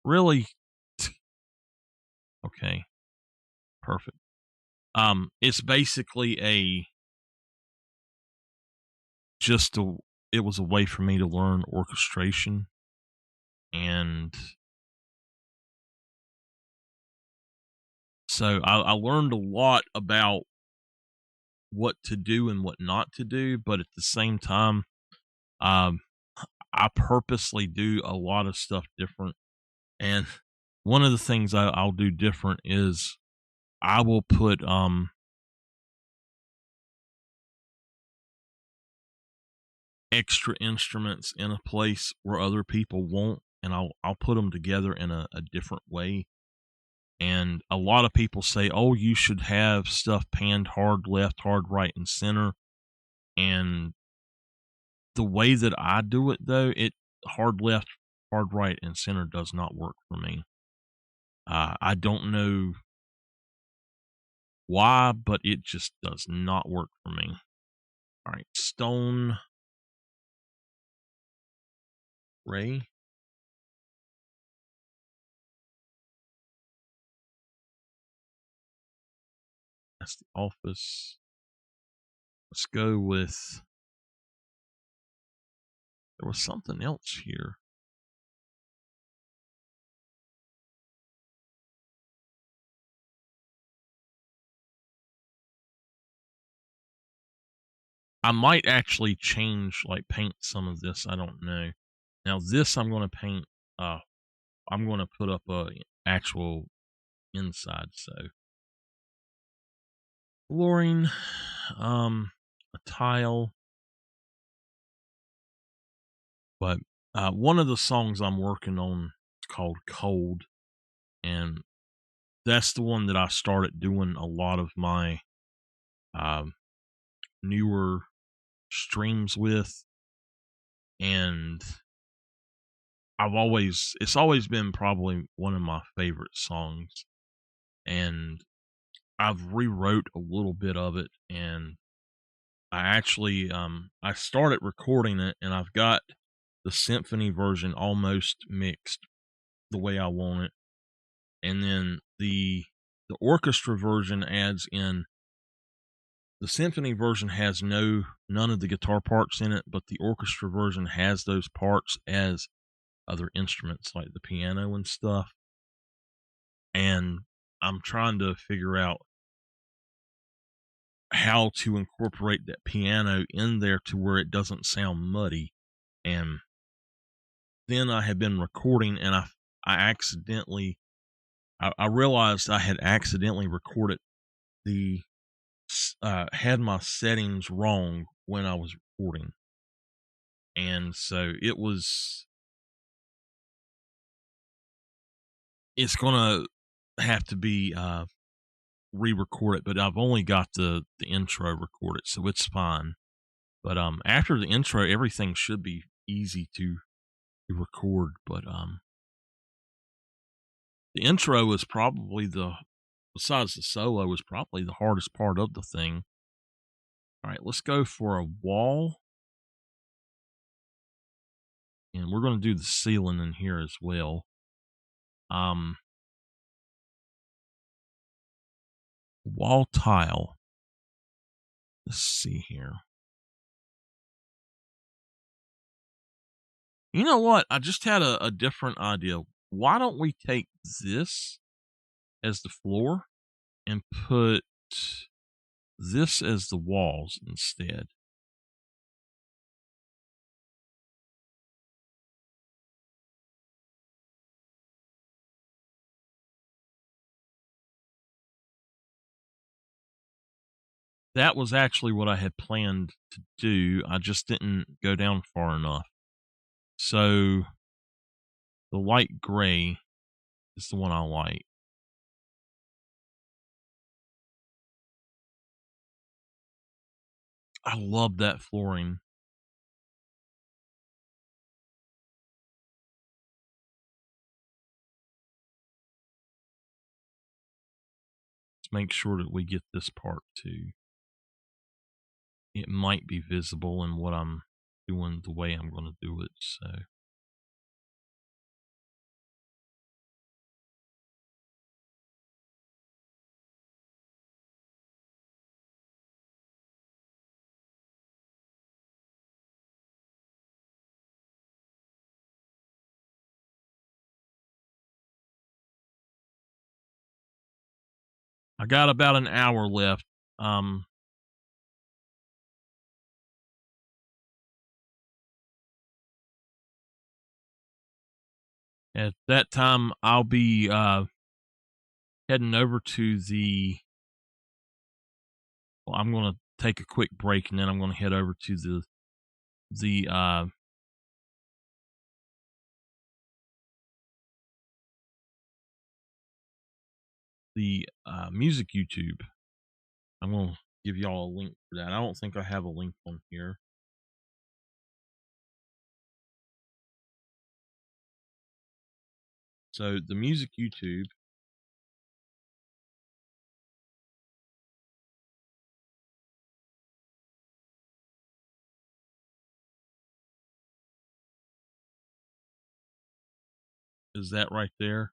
really okay, perfect. It's basically just a it was a way for me to learn orchestration, and so I learned a lot about what to do and what not to do, but at the same time, um, I purposely do a lot of stuff different. And one of the things I'll do different is I will put extra instruments in a place where other people won't, and I'll put them together in a different way. And a lot of people say, "Oh, you should have stuff panned hard left, hard right, and center." And the way that I do it, though, it hard left, hard right, and center does not work for me. I don't know why, but it just does not work for me. All right, Stone Ray. That's the office. Let's go with. There was something else here. I might actually change, like paint some of this. I don't know. Now this I'm going to paint. I'm going to put up a actual inside. So flooring, a tile. But one of the songs I'm working on is called Cold, and that's the one that I started doing a lot of my um, newer streams with, and it's always been probably one of my favorite songs, and I've rewrote a little bit of it, and I actually I started recording it, and I've got the symphony version almost mixed the way I want it, and then the orchestra version adds in. The symphony version has none of the guitar parts in it, but the orchestra version has those parts as other instruments like the piano and stuff. And I'm trying to figure out how to incorporate that piano in there to where it doesn't sound muddy. And then I had been recording, and I realized I had accidentally recorded the had my settings wrong when I was recording, and so it's gonna have to be re-recorded, but I've only got the intro recorded, so it's fine. But after the intro, everything should be easy to record. But the intro is probably besides the solo, is probably the hardest part of the thing. All right, let's go for a wall, and we're going to do the ceiling in here as well. Wall tile. Let's see here. You know what? I just had a different idea. Why don't we take this as the floor and put this as the walls instead? That was actually what I had planned to do. I just didn't go down far enough. So the light gray is the one I like. I love that flooring. Let's make sure that we get this part too. It might be visible in what I'm doing the way I'm going to do it. So I got about an hour left. Um, At that time, I'll be heading over to the. Well, I'm going to take a quick break, and then I'm going to head over to the music YouTube. I'm going to give y'all a link for that. I don't think I have a link on here. So the music YouTube. Is that right there?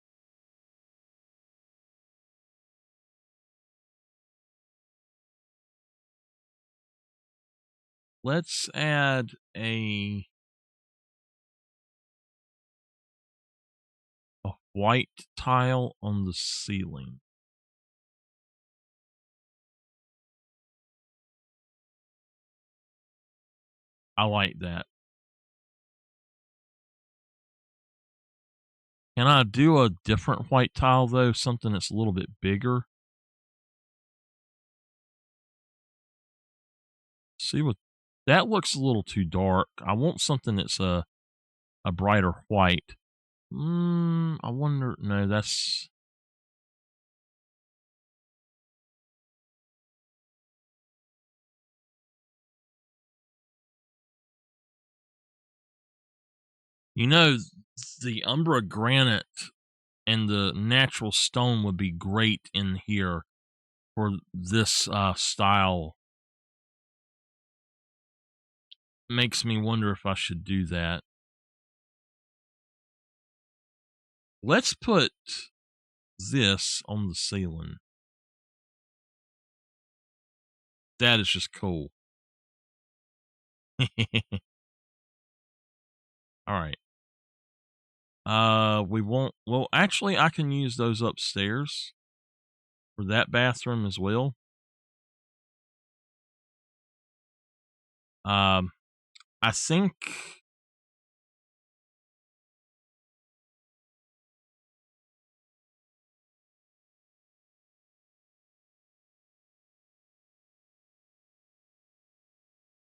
Let's add a white tile on the ceiling. I like that. Can I do a different white tile though? Something that's a little bit bigger? See what that looks a little too dark. I want something that's a brighter white. I wonder. No, that's. You know, the Umbra granite and the natural stone would be great in here for this style. Makes me wonder if I should do that. Let's put this on the ceiling. That is just cool. All right. We won't. Well, actually, I can use those upstairs for that bathroom as well. I think.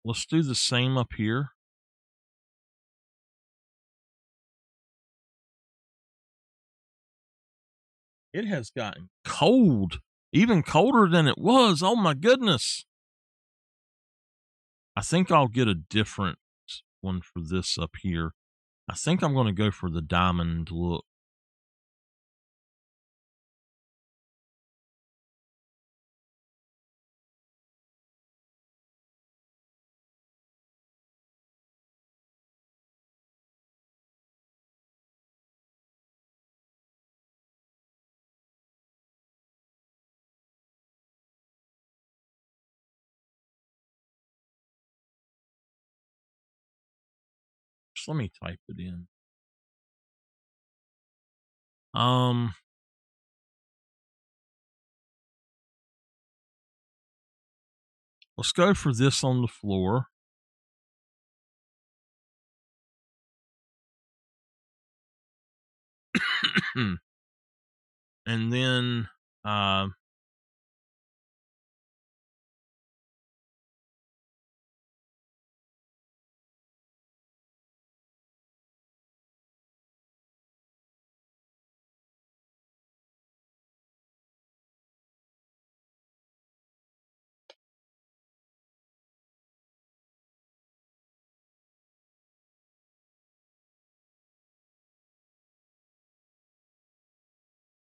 Let's do the same up here. It has gotten cold, even colder than it was. Oh my goodness. I think I'll get a different one for this up here. I think I'm going to go for the diamond look. Just let me type it in. Let's go for this on the floor. And then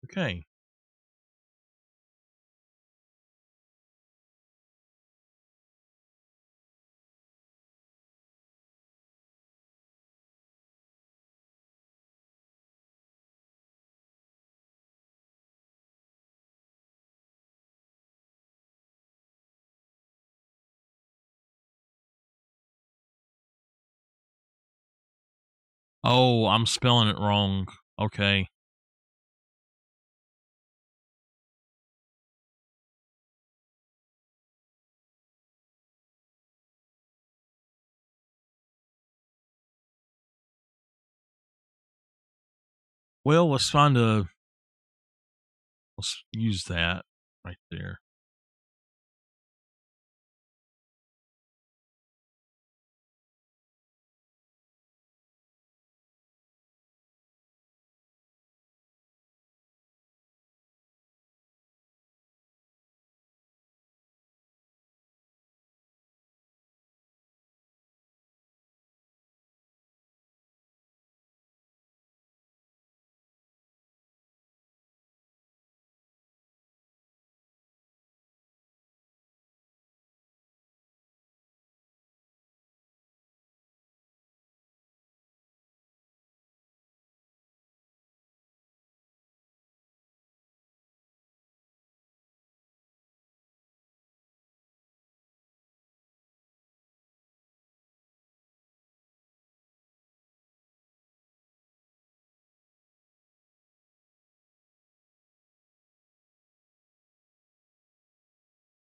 okay. Oh, I'm spelling it wrong. Okay. Well, let's use that right there.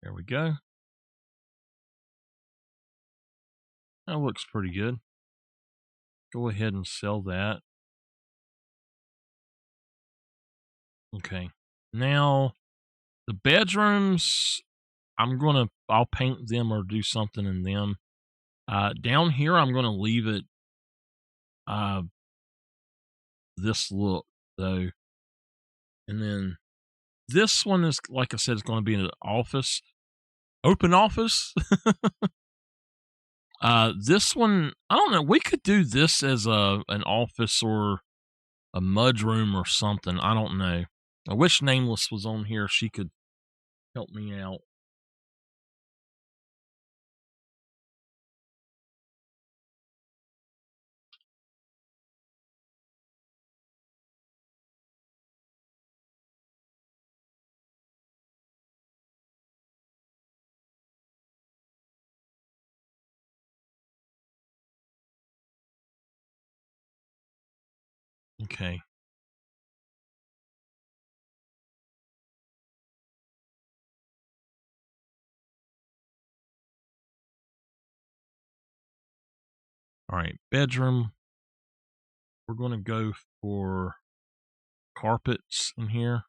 There we go. That looks pretty good. Go ahead and sell that. Okay. Now, the bedrooms, I'll paint them or do something in them. Down here, I'm gonna leave it uh, this look though, and then this one is, like I said, it's going to be an office, open office. This one, I don't know. We could do this as an office or a mudroom or something. I don't know. I wish Nameless was on here. She could help me out. Okay. All right. Bedroom. We're going to go for carpets in here.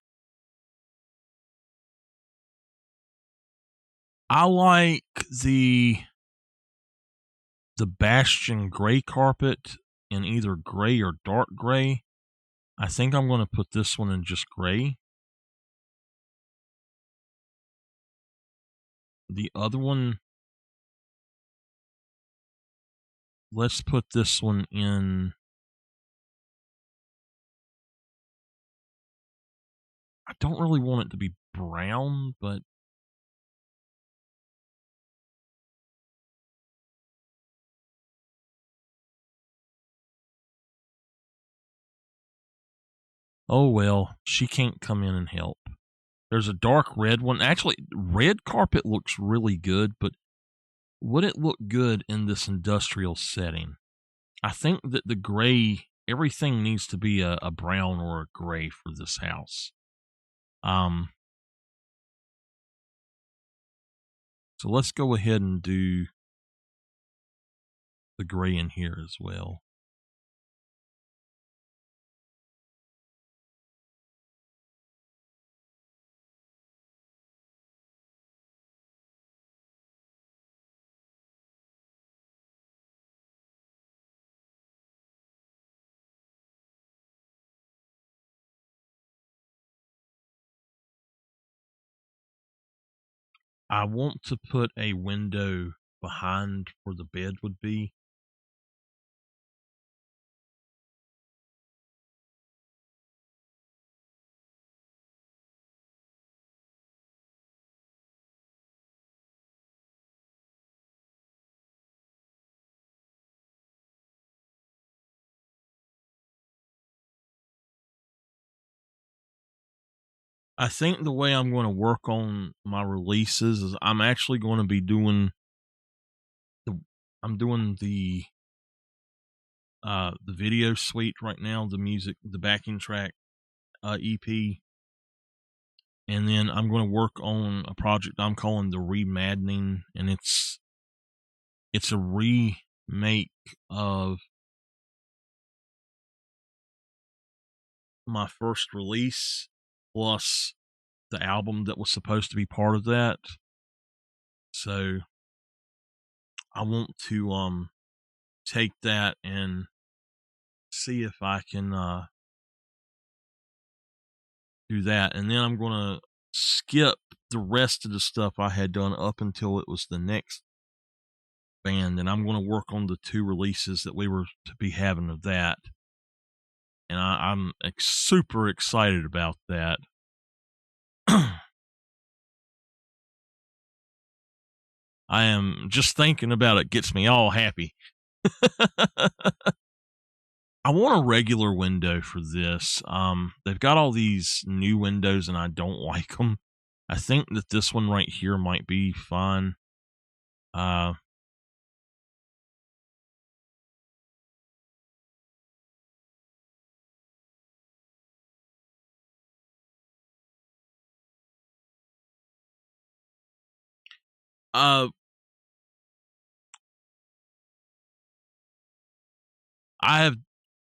I like the Bastion gray carpet in either gray or dark gray. I think I'm going to put this one in just gray. The other one, let's put this one in. I don't really want it to be brown, but oh well, she can't come in and help. There's a dark red one. Actually, red carpet looks really good, but would it look good in this industrial setting? I think that the gray, everything needs to be a brown or a gray for this house. Um, so let's go ahead and do the gray in here as well. I want to put a window behind where the bed would be. I think the way I'm going to work on my releases is I'm actually going to be doing the I'm doing the video suite right now, the music, the backing track EP, and then I'm going to work on a project I'm calling the Remaddening, and it's a remake of my first release plus the album that was supposed to be part of that. So I want to take that and see if I can do that, and then I'm gonna skip the rest of the stuff I had done up until it was the next band, and I'm gonna work on the 2 releases that we were to be having of that. And I'm super excited about that. I am just thinking about it gets me all happy. I want a regular window for this. They've got all these new windows and I don't like them. I think that this one right here might be fun. Uh, uh, I have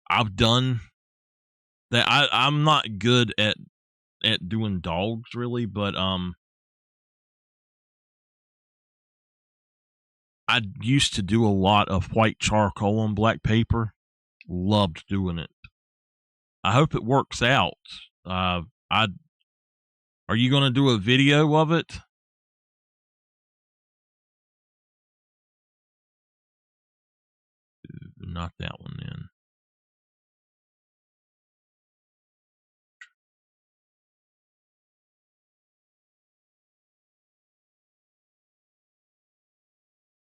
I've done that. I'm not good at doing dogs really, but I used to do a lot of white charcoal on black paper. Loved doing it. I hope it works out. I Are you going to do a video of it? Not that one then.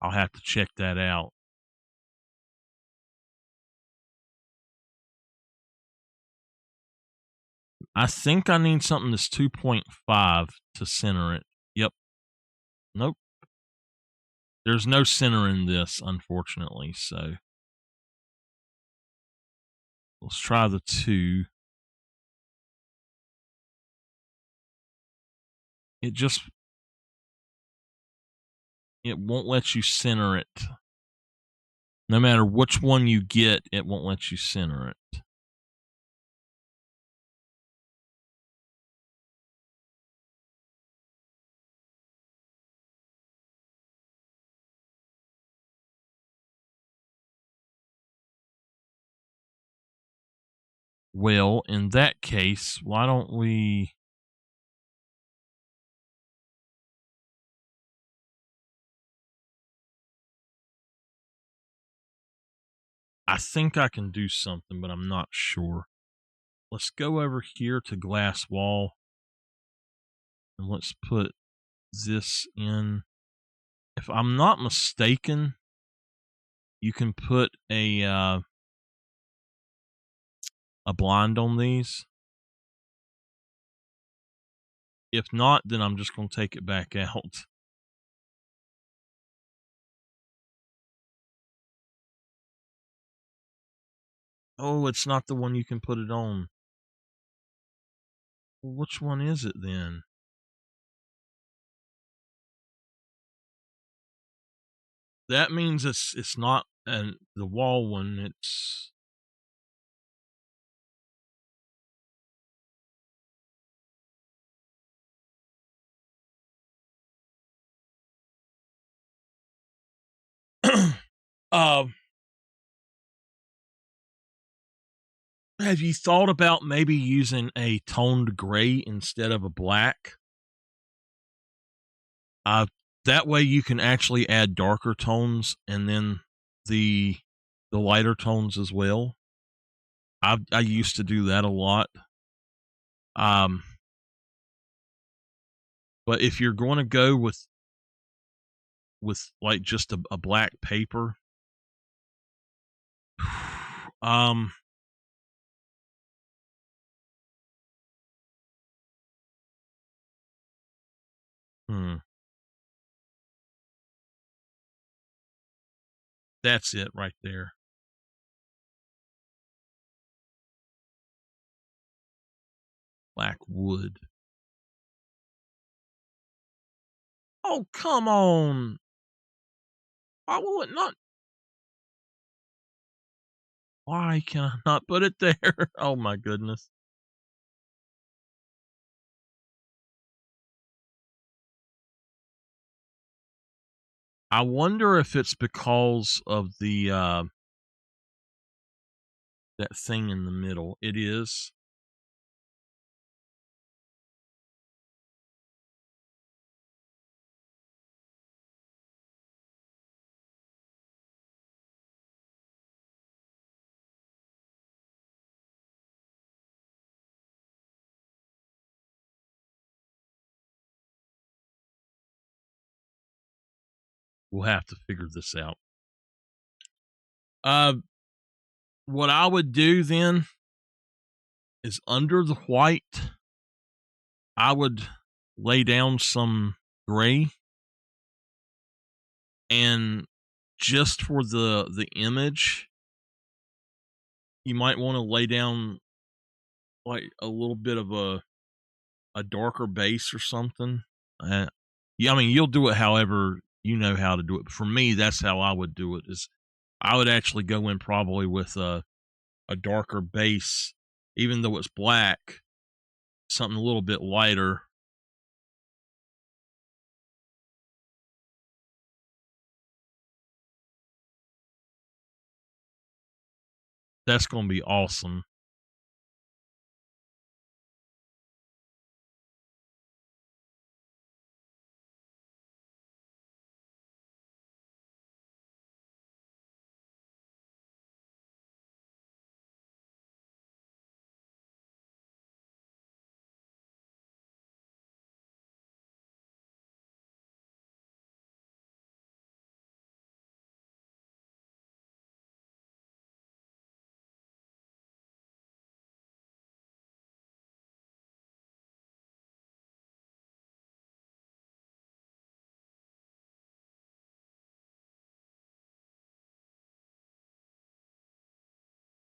I'll have to check that out. I think I need something that's 2.5 to center it. Yep. Nope. There's no center in this, unfortunately. So let's try the 2. It won't let you center it. No matter which one you get, it won't let you center it. Well, in that case, why don't we... I think I can do something, but I'm not sure. Let's go over here to glass wall. And let's put this in. If I'm not mistaken, you can put a blind on these. If not, then I'm just going to take it back out. Oh, it's not the one you can put it on. Well, which one is it then? That means it's not the wall one. It's... uh, have you thought about maybe using a toned gray instead of a black? Uh, that way you can actually add darker tones and then the lighter tones as well. I used to do that a lot. But if you're going to go with like just a black paper, um, hmm, that's it right there. Black wood. Oh, come on. Why will it not? Why can I not put it there? Oh my goodness. I wonder if it's because of the that thing in the middle. It is. We'll have to figure this out. Uh, what I would do then is under the white, I would lay down some gray, and just for the image, you might want to lay down like a little bit of a darker base or something. Uh, yeah, I mean, you'll do it however you know how to do it. But for me, that's how I would do it. Is I would actually go in probably with a darker base, even though it's black, something a little bit lighter. That's going to be awesome.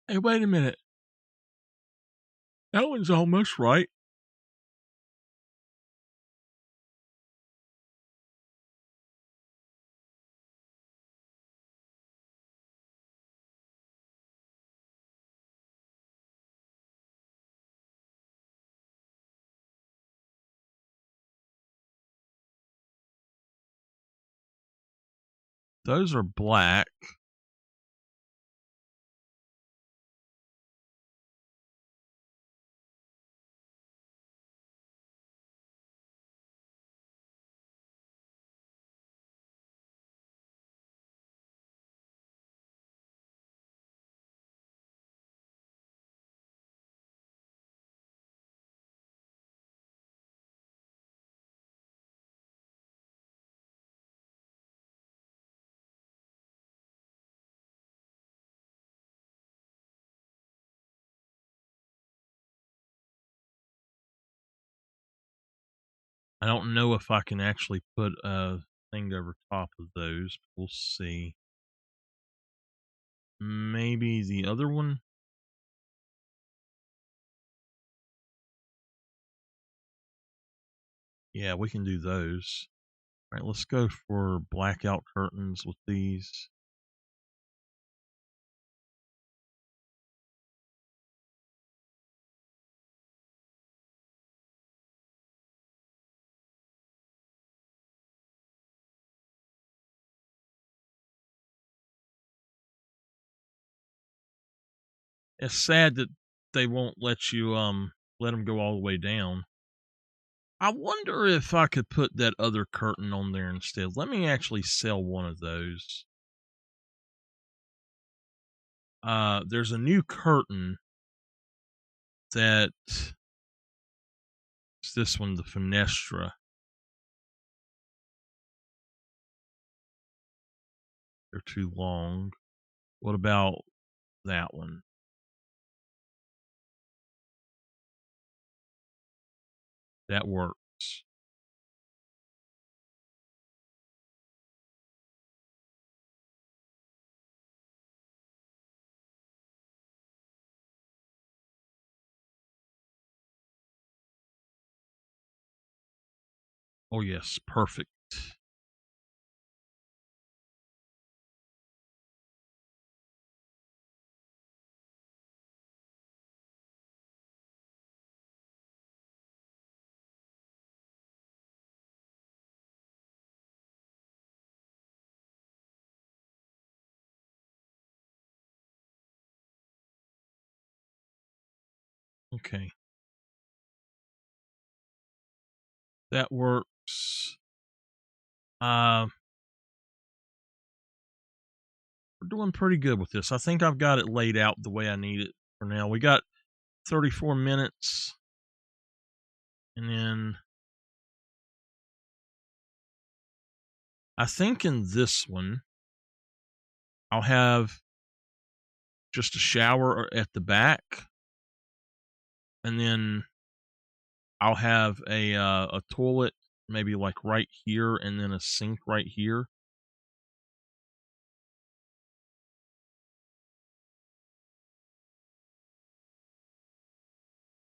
Hey, wait a minute. That one's almost right. Those are black. I don't know if I can actually put a thing over top of those. We'll see. Maybe the other one. Yeah, we can do those. All right, let's go for blackout curtains with these. It's sad that they won't let you let them go all the way down. I wonder if I could put that other curtain on there instead. Let me actually sell one of those. There's a new curtain that it's this one, the Fenestra. They're too long. What about that one? That works. Oh yes, perfect. Okay. That works. Uh, we're doing pretty good with this. I think I've got it laid out the way I need it for now. We got 34 minutes, and then I think in this one I'll have just a shower at the back, and then I'll have a toilet maybe like right here, and then a sink right here.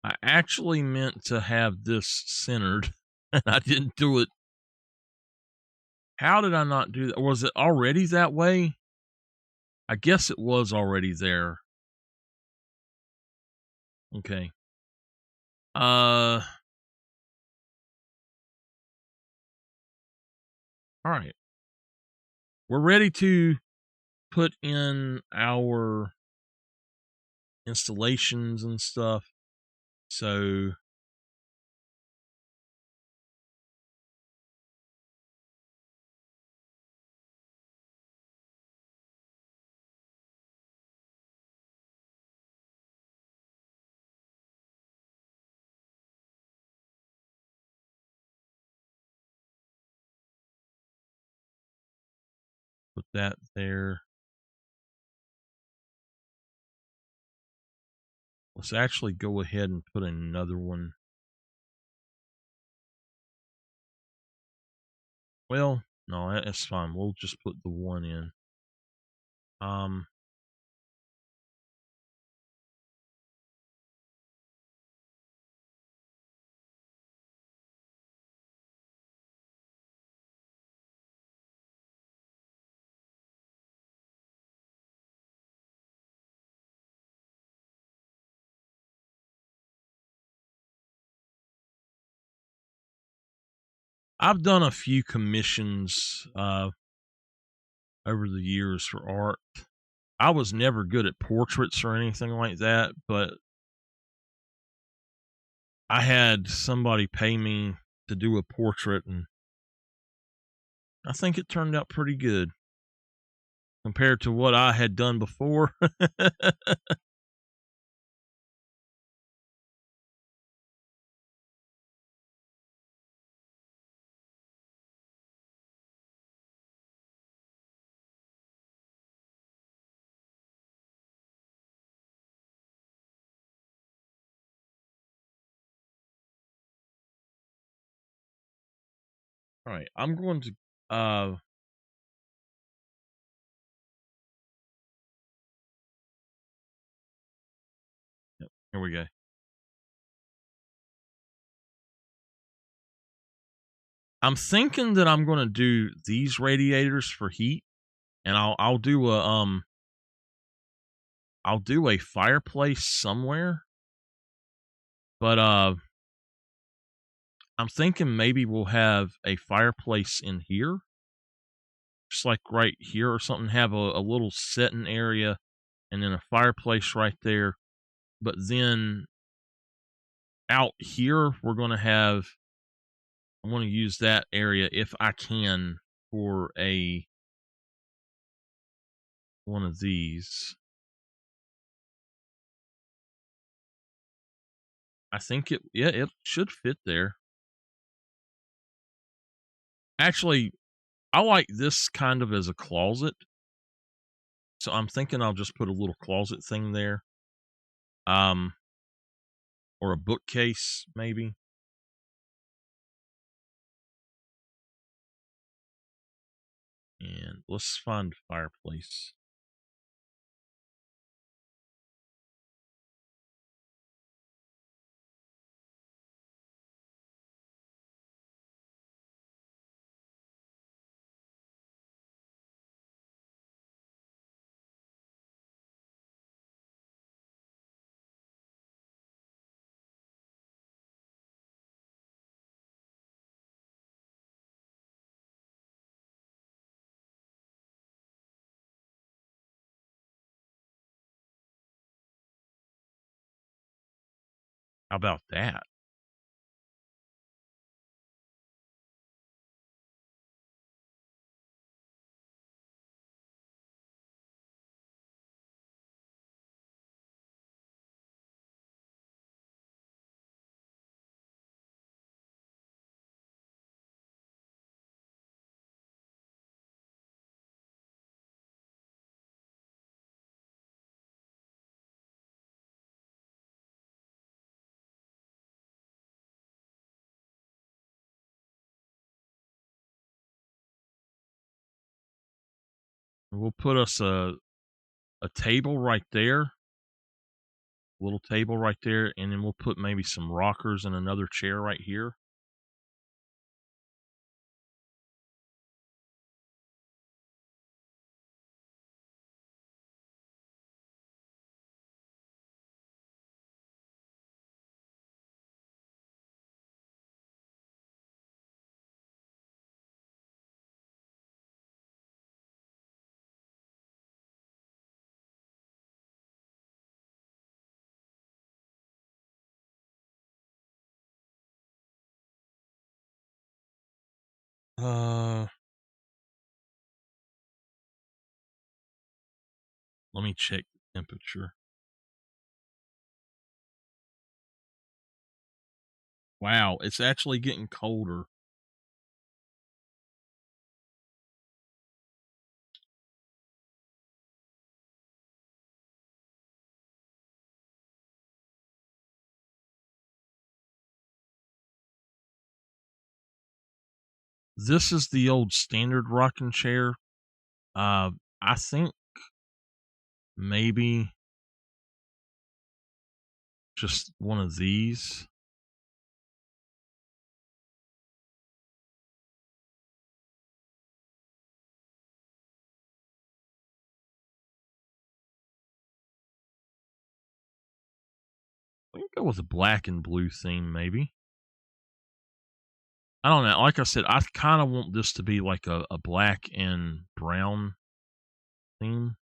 I actually meant to have this centered, and I didn't do it. How did I not do that? Was it already that way? I guess it was already there. Okay. Uh, all right. We're ready to put in our installations and stuff. So put that there. Let's actually go ahead and put another one. Well, no, that's fine. We'll just put the one in. Um, I've done a few commissions over the years for art. I was never good at portraits or anything like that, but I had somebody pay me to do a portrait, and I think it turned out pretty good compared to what I had done before. All right, I'm going to yep, here we go. I'm thinking that I'm going to do these radiators for heat, and I'll do a fireplace somewhere, but I'm thinking maybe we'll have a fireplace in here, just like right here or something. Have a little setting area, and then a fireplace right there. But then out here, we're going to have. I want to use that area if I can for a one of these. I think it should fit there. Actually, I like this kind of as a closet. So I'm thinking I'll just put a little closet thing there. Um or a bookcase maybe. And let's find fireplace. How about that? We'll put us a table right there, little table right there, and then we'll put maybe some rockers and another chair right here. Uh, Let me check the temperature. Wow, it's actually getting colder. This is the old standard rocking chair. Uh, I think maybe just one of these. We can go with a black and blue theme, maybe. I don't know. Like I said, I kind of want this to be like a black and brown theme.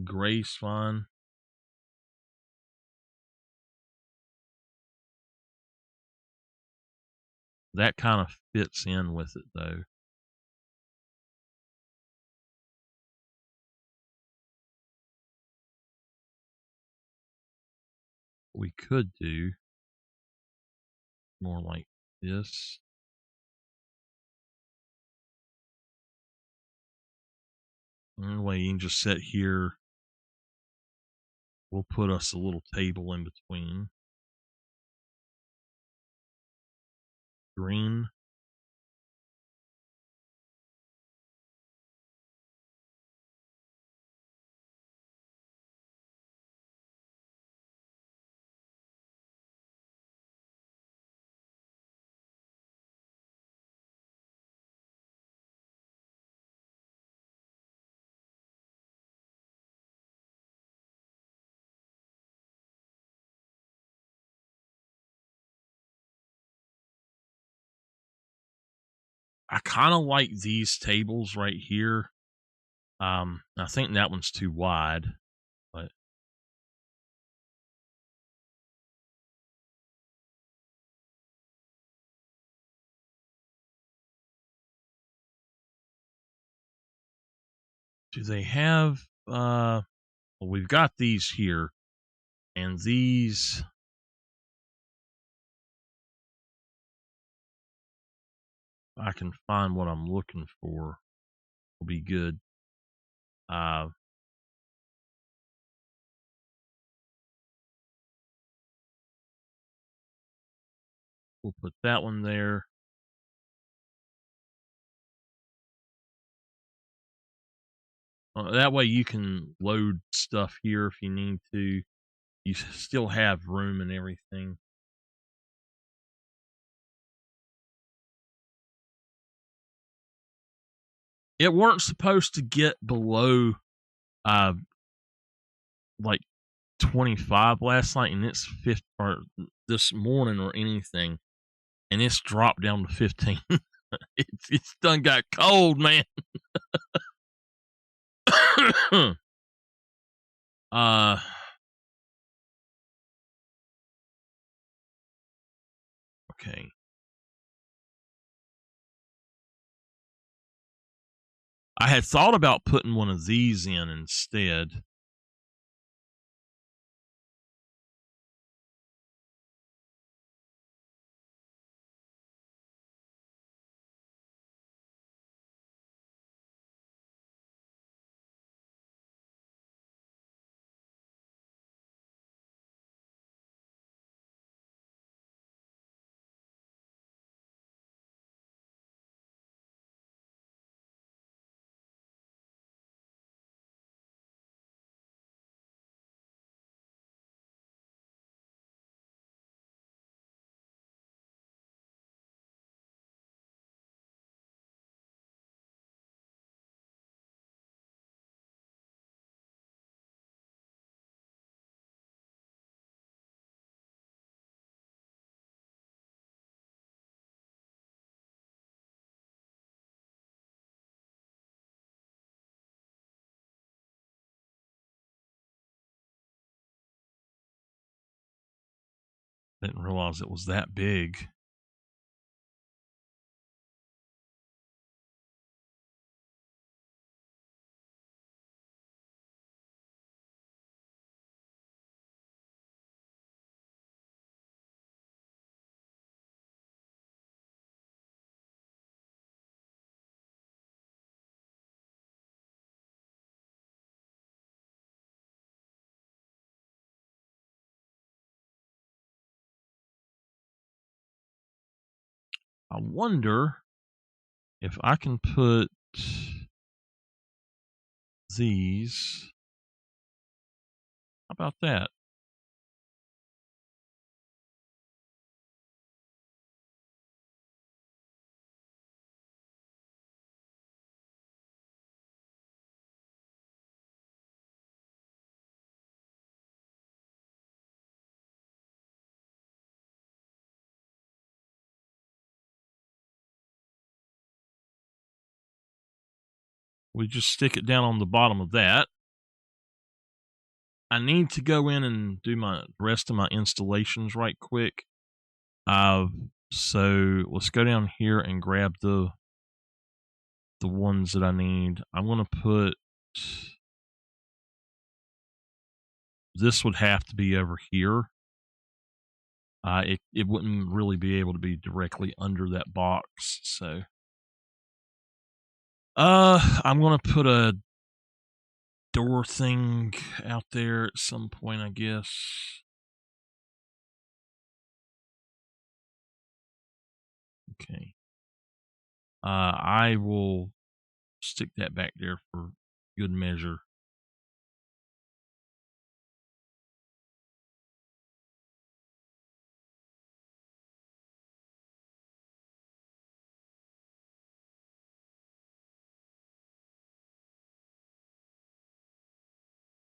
Gray's fine. That kind of fits in with it, though. We could do more like this. Anyway, you can just sit here. We'll put us a little table in between. Green. I kind of like these tables right here. I think that one's too wide, but do they have well, we've got these here, and these I can find what I'm looking for will be good. Uh we'll put that one there. That way you can load stuff here if you need to. You still have room and everything. It weren't supposed to get below uh like 25 last night, and it's 50 or this morning or anything, and it's dropped down to 15. It's done got cold, man. uh Okay. I had thought about putting one of these in instead. Didn't realize it was that big. I wonder if I can put these. How about that? We just stick it down on the bottom of that. I need to go in and do my rest of my installations right quick. So let's go down here and grab the ones that I need. I'm gonna put this would have to be over here. It wouldn't really be able to be directly under that box. So I'm gonna put a door thing out there at some point, I guess. Okay. I will stick that back there for good measure.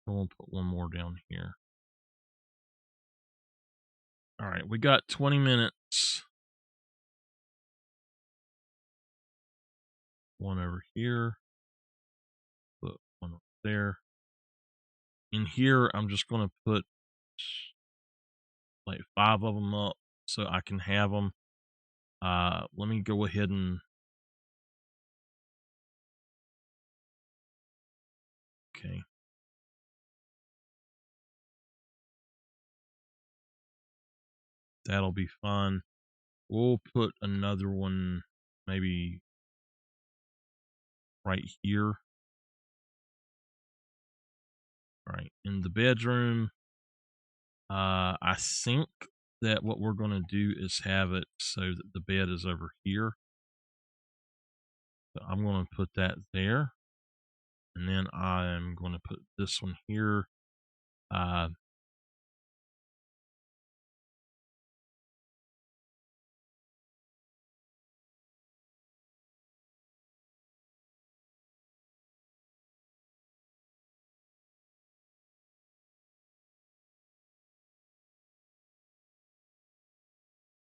We'll put one more down here. All right, we got 20 minutes. One over here. Put one up there. In here, I'm just going to put like 5 of them up so I can have them. Let me go ahead and okay. That'll be fun. We'll put another one maybe right here. All right, in the bedroom. I think that what we're going to do is have it so that the bed is over here. So I'm going to put that there. And then I'm going to put this one here. Uh,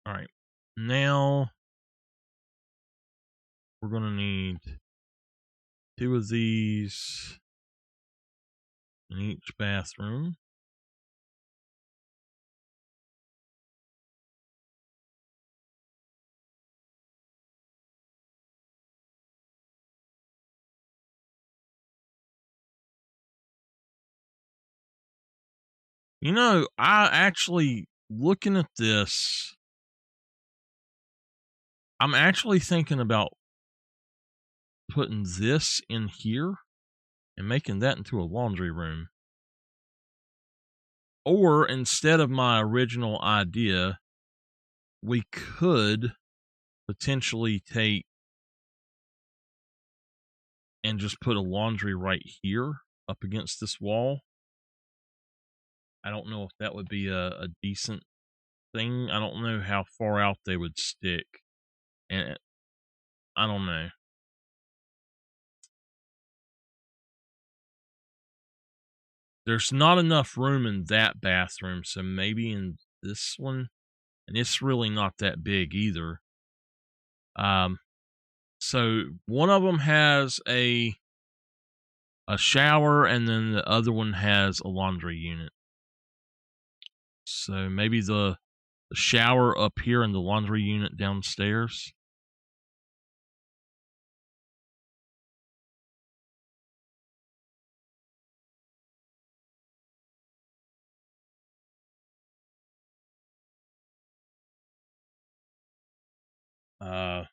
all right. Now we're going to need 2 of these in each bathroom. You know, I actually looking at this, I'm actually thinking about putting this in here and making that into a laundry room. Or instead of my original idea, we could potentially take and just put a laundry right here up against this wall. I don't know if that would be a decent thing. I don't know how far out they would stick. And I don't know. There's not enough room in that bathroom, so maybe in this one, and it's really not that big either. So one of them has a shower, and then the other one has a laundry unit. So maybe the shower up here and the laundry unit downstairs. Uh,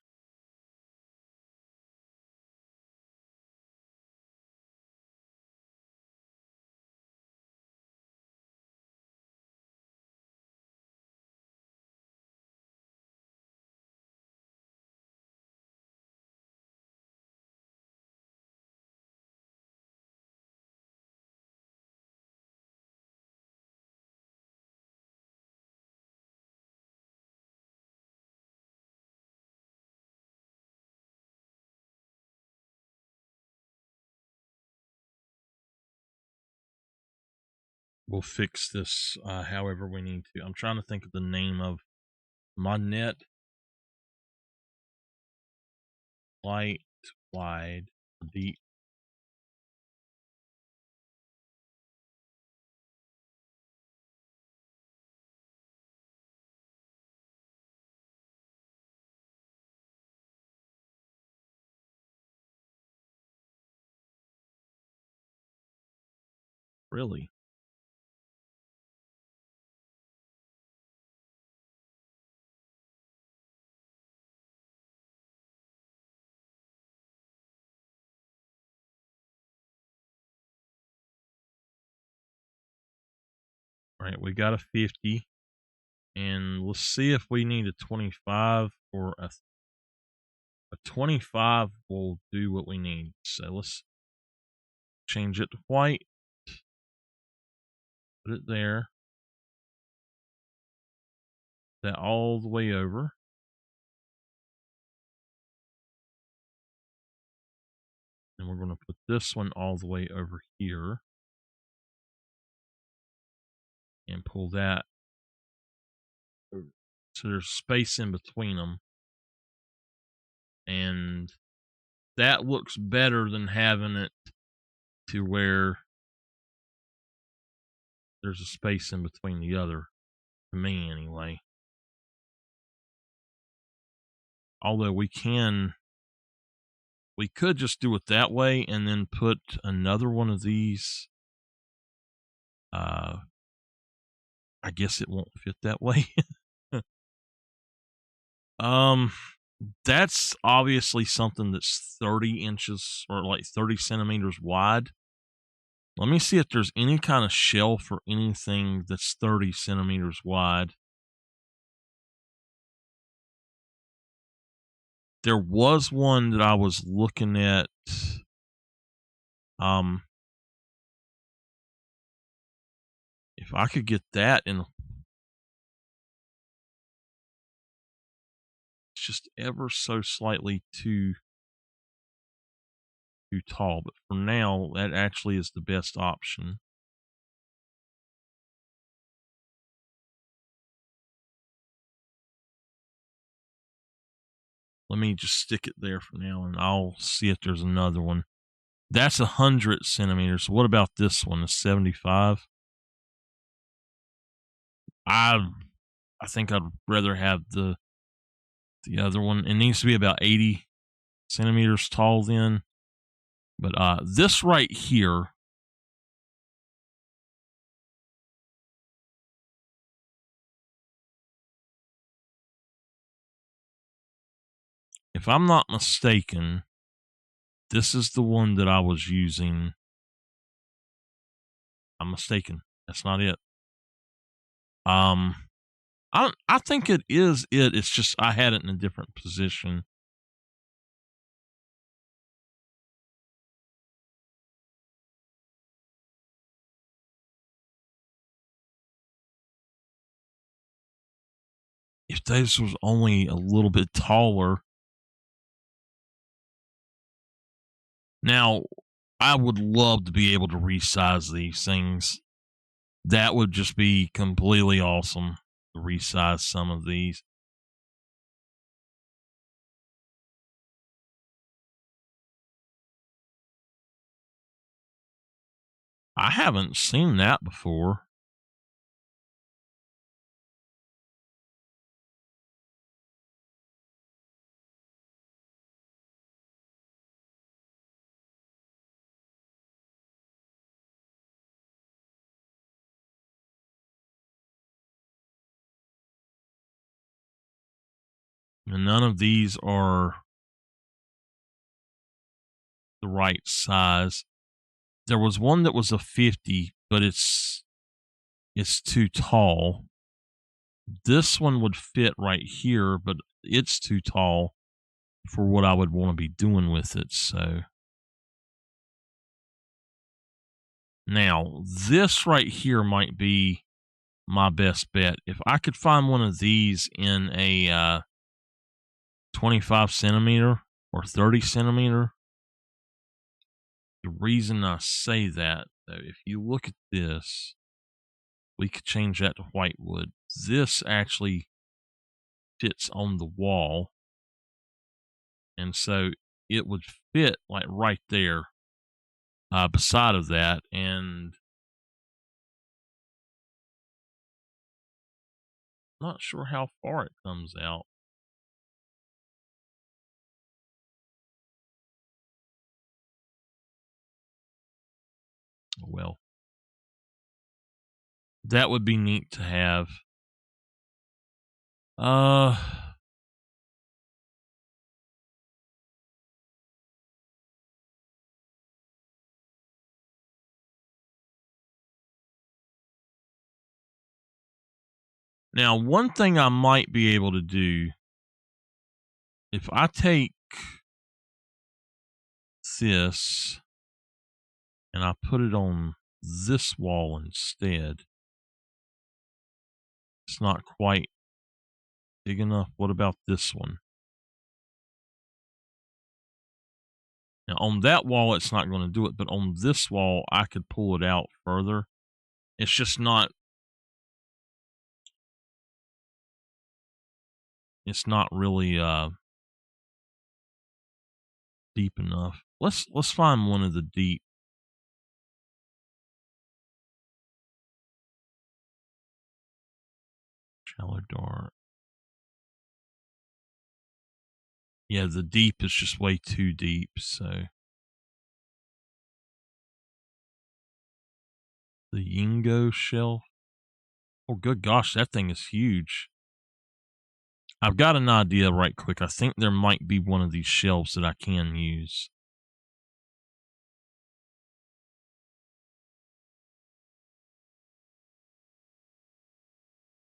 we'll fix this however we need to. I'm trying to think of the name of my net. Light, wide, deep. Really? All right, we got a 50. And let's see if we need a 25 or a 25 will do what we need. So let's change it to white. Put it there. That all the way over. And we're going to put this one all the way over here. And pull that. So there's space in between them. And that looks better than having it to where there's a space in between the other. To me, anyway. Although we could just do it that way and then put another one of these. I guess it won't fit that way. That's obviously something that's 30 inches or like 30 centimeters wide. Let me see if there's any kind of shelf or anything that's 30 centimeters wide. There was one that I was looking at. If I could get that in, it's just ever so slightly too tall, but for now, that actually is the best option. Let me just stick it there for now, and I'll see if there's another one. That's 100 centimeters. So what about this one? A 75. I think I'd rather have the other one. It needs to be about 80 centimeters tall then. But this right here, if I'm not mistaken, this is the one that I was using. I'm mistaken. That's not it. I think it is it. It's just I had it in a different position. If this was only a little bit taller. Now, I would love to be able to resize these things. That would just be completely awesome to resize some of these. I haven't seen that before. And none of these are the right size. There was one that was a 50, but it's too tall. This one would fit right here, but it's too tall for what I would want to be doing with it. So now this right here might be my best bet. If I could find one of these in a 25 centimeter or 30 centimeter, the reason I say that, though, if you look at this, we could change that to white wood. This actually fits on the wall, and so it would fit like right there beside of that. And I'm not sure how far it comes out. Well, that would be neat to have. Uh, Now, one thing I might be able to do, if I take this and I put it on this wall instead, it's not quite big enough. What about this one? Now, on that wall, it's not going to do it, but on this wall, I could pull it out further. It's just not. It's not really deep enough. Let's find one of the deep. Shallow dark. Yeah, the deep is just way too deep. So the Yingo shelf. Oh, good gosh, that thing is huge. I've got an idea right quick. I think there might be one of these shelves that I can use.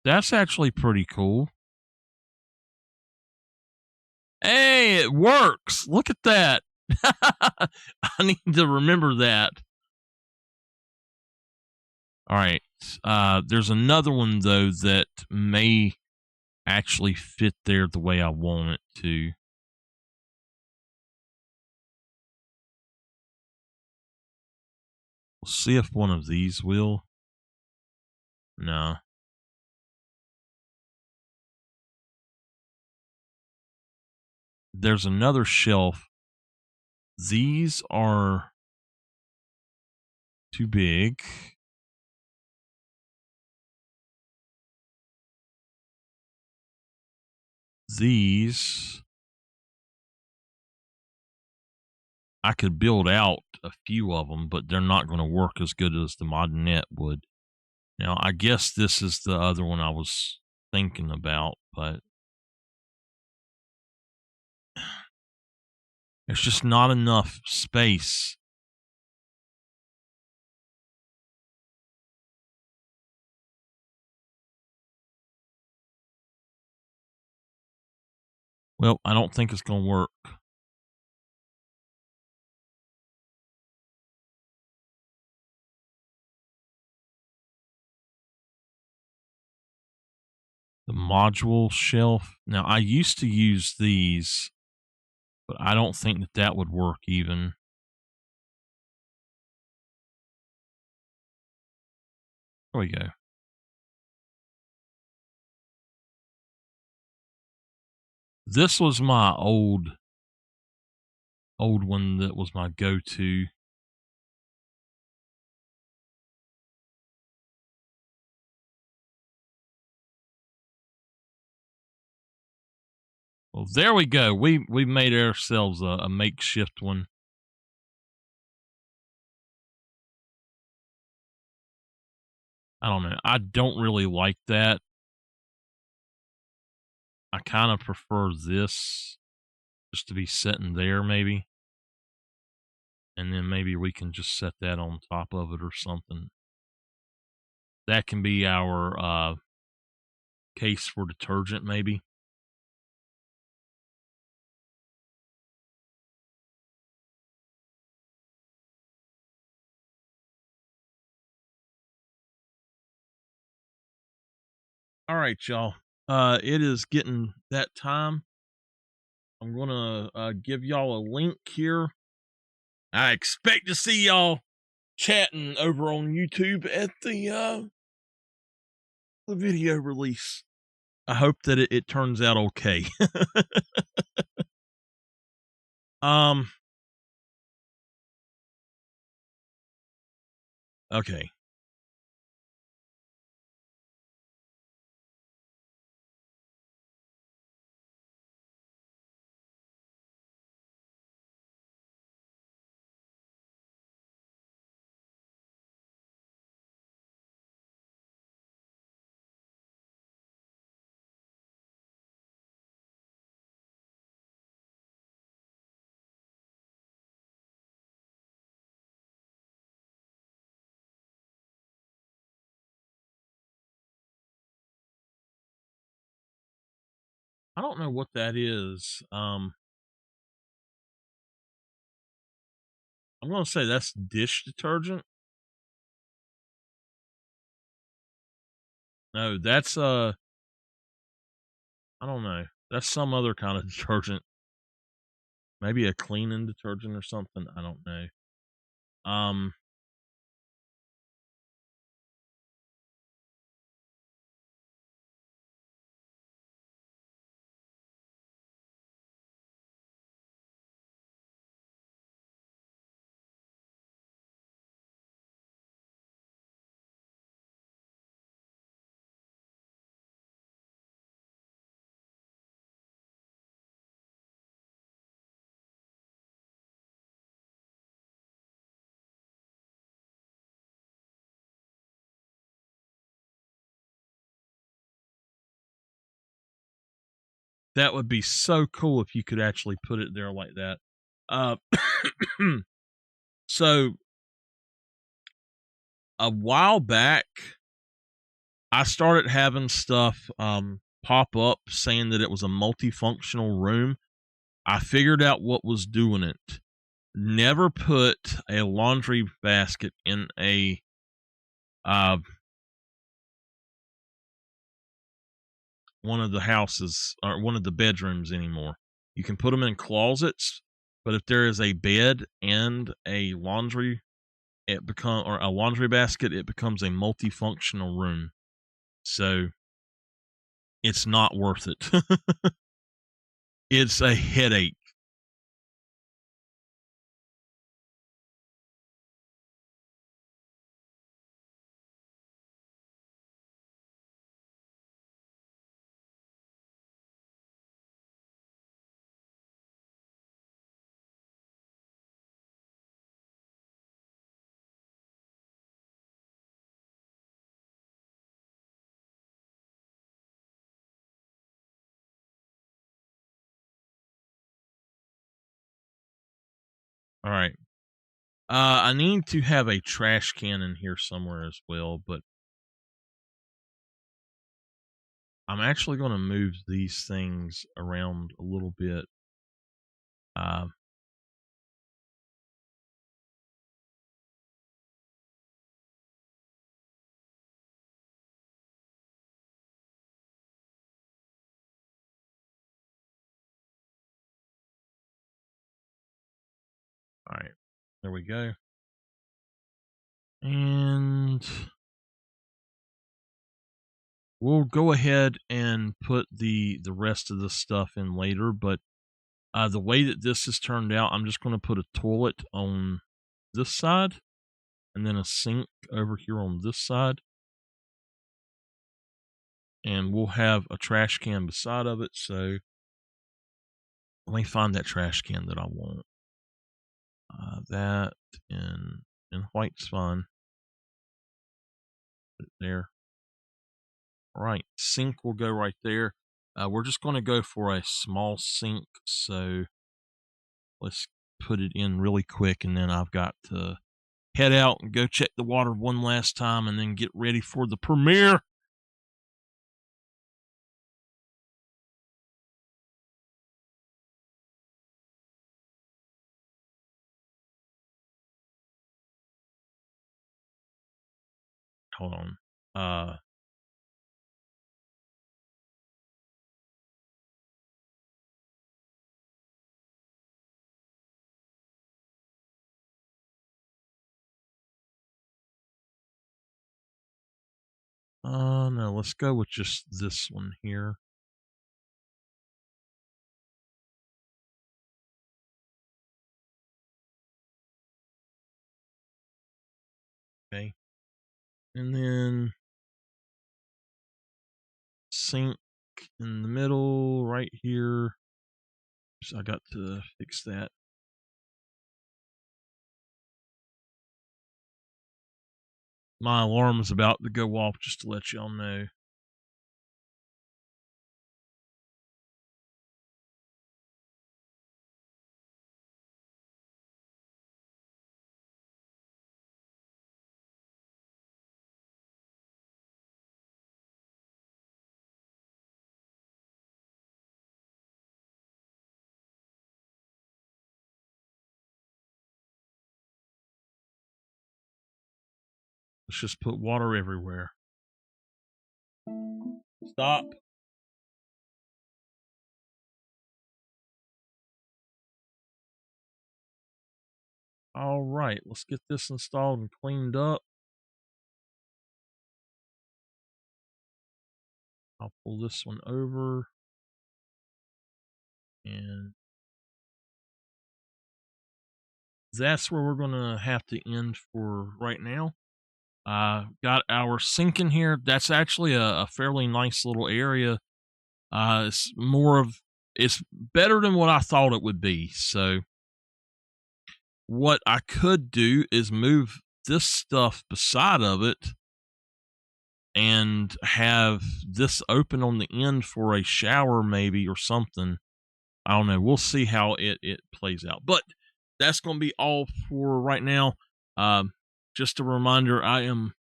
That's actually pretty cool. Hey, it works. Look at that. I need to remember that. All right. There's another one, though, that may actually fit there the way I want it to. We'll see if one of these will. No. There's another shelf. These are too big. These I could build out a few of them, but they're not going to work as good as the Modernette would. Now, I guess this is the other one I was thinking about, but There's just not enough space. Well, I don't think it's going to work. The module shelf. Now, I used to use these, but I don't think that that would work even. There we go. This was my old one that was my go-to. Well, there we go. We made ourselves a makeshift one. I don't know. I don't really like that. I kind of prefer this just to be sitting there, maybe. And then maybe we can just set that on top of it or something. That can be our case for detergent, maybe. All right, y'all. It is getting that time. I'm gonna give y'all a link here. I expect to see y'all chatting over on YouTube at the video release. I hope that it turns out okay. um. Okay. I don't know what that is. I'm gonna say that's dish detergent. No, that's I don't know. That's some other kind of detergent. Maybe a cleaning detergent or something. I don't know. Um, that would be so cool if you could actually put it there like that. Uh, so a while back, I started having stuff pop up saying that it was a multifunctional room. I figured out what was doing it. Never put a laundry basket in a uh, one of the houses or one of the bedrooms anymore. You can put them in closets, but if there is a bed and a laundry, or a laundry basket, it becomes a multifunctional room. So it's not worth it. It's a headache. All right. I need to have a trash can in here somewhere as well, but I'm actually going to move these things around a little bit. Uh, all right. There we go. And we'll go ahead and put the rest of the stuff in later, but the way that this has turned out, I'm just going to put a toilet on this side and then a sink over here on this side, and we'll have a trash can beside of it. So let me find that trash can that I want. That in white's fine. Put it there. All right, sink will go right there. We're just going to go for a small sink, so let's put it in really quick, and then I've got to head out and go check the water one last time and then get ready for the premiere. Hold on. No, let's go with just this one here. Okay. And then sink in the middle right here. So I got to fix that. My alarm is about to go off, just to let y'all know. Let's just put water everywhere. Stop. All right, let's get this installed and cleaned up. I'll pull this one over, and that's where we're going to have to end for right now. Got our sink in here. That's actually a fairly nice little area. It's better than what I thought it would be. So what I could do is move this stuff beside of it and have this open on the end for a shower maybe or something. I don't know. We'll see how it plays out. But that's going to be all for right now. Just a reminder, I am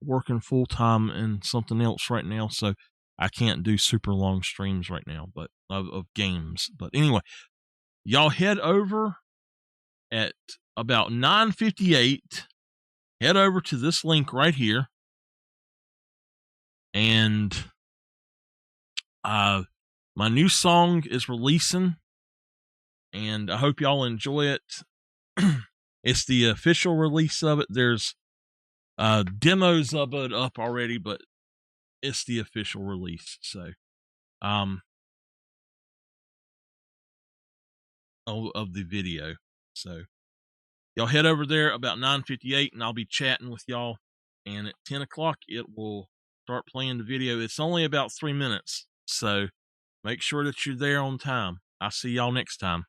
working full time in something else right now, so I can't do super long streams right now, but of games. But anyway, y'all head over at about 9:58. Head over to this link right here, and my new song is releasing, and I hope y'all enjoy it. It's the official release of it. There's demos of it up already, but it's the official release. So of the video. So y'all head over there about 9:58, and I'll be chatting with y'all. And at 10 o'clock, it will start playing the video. It's only about 3 minutes, so make sure that you're there on time. I'll see y'all next time.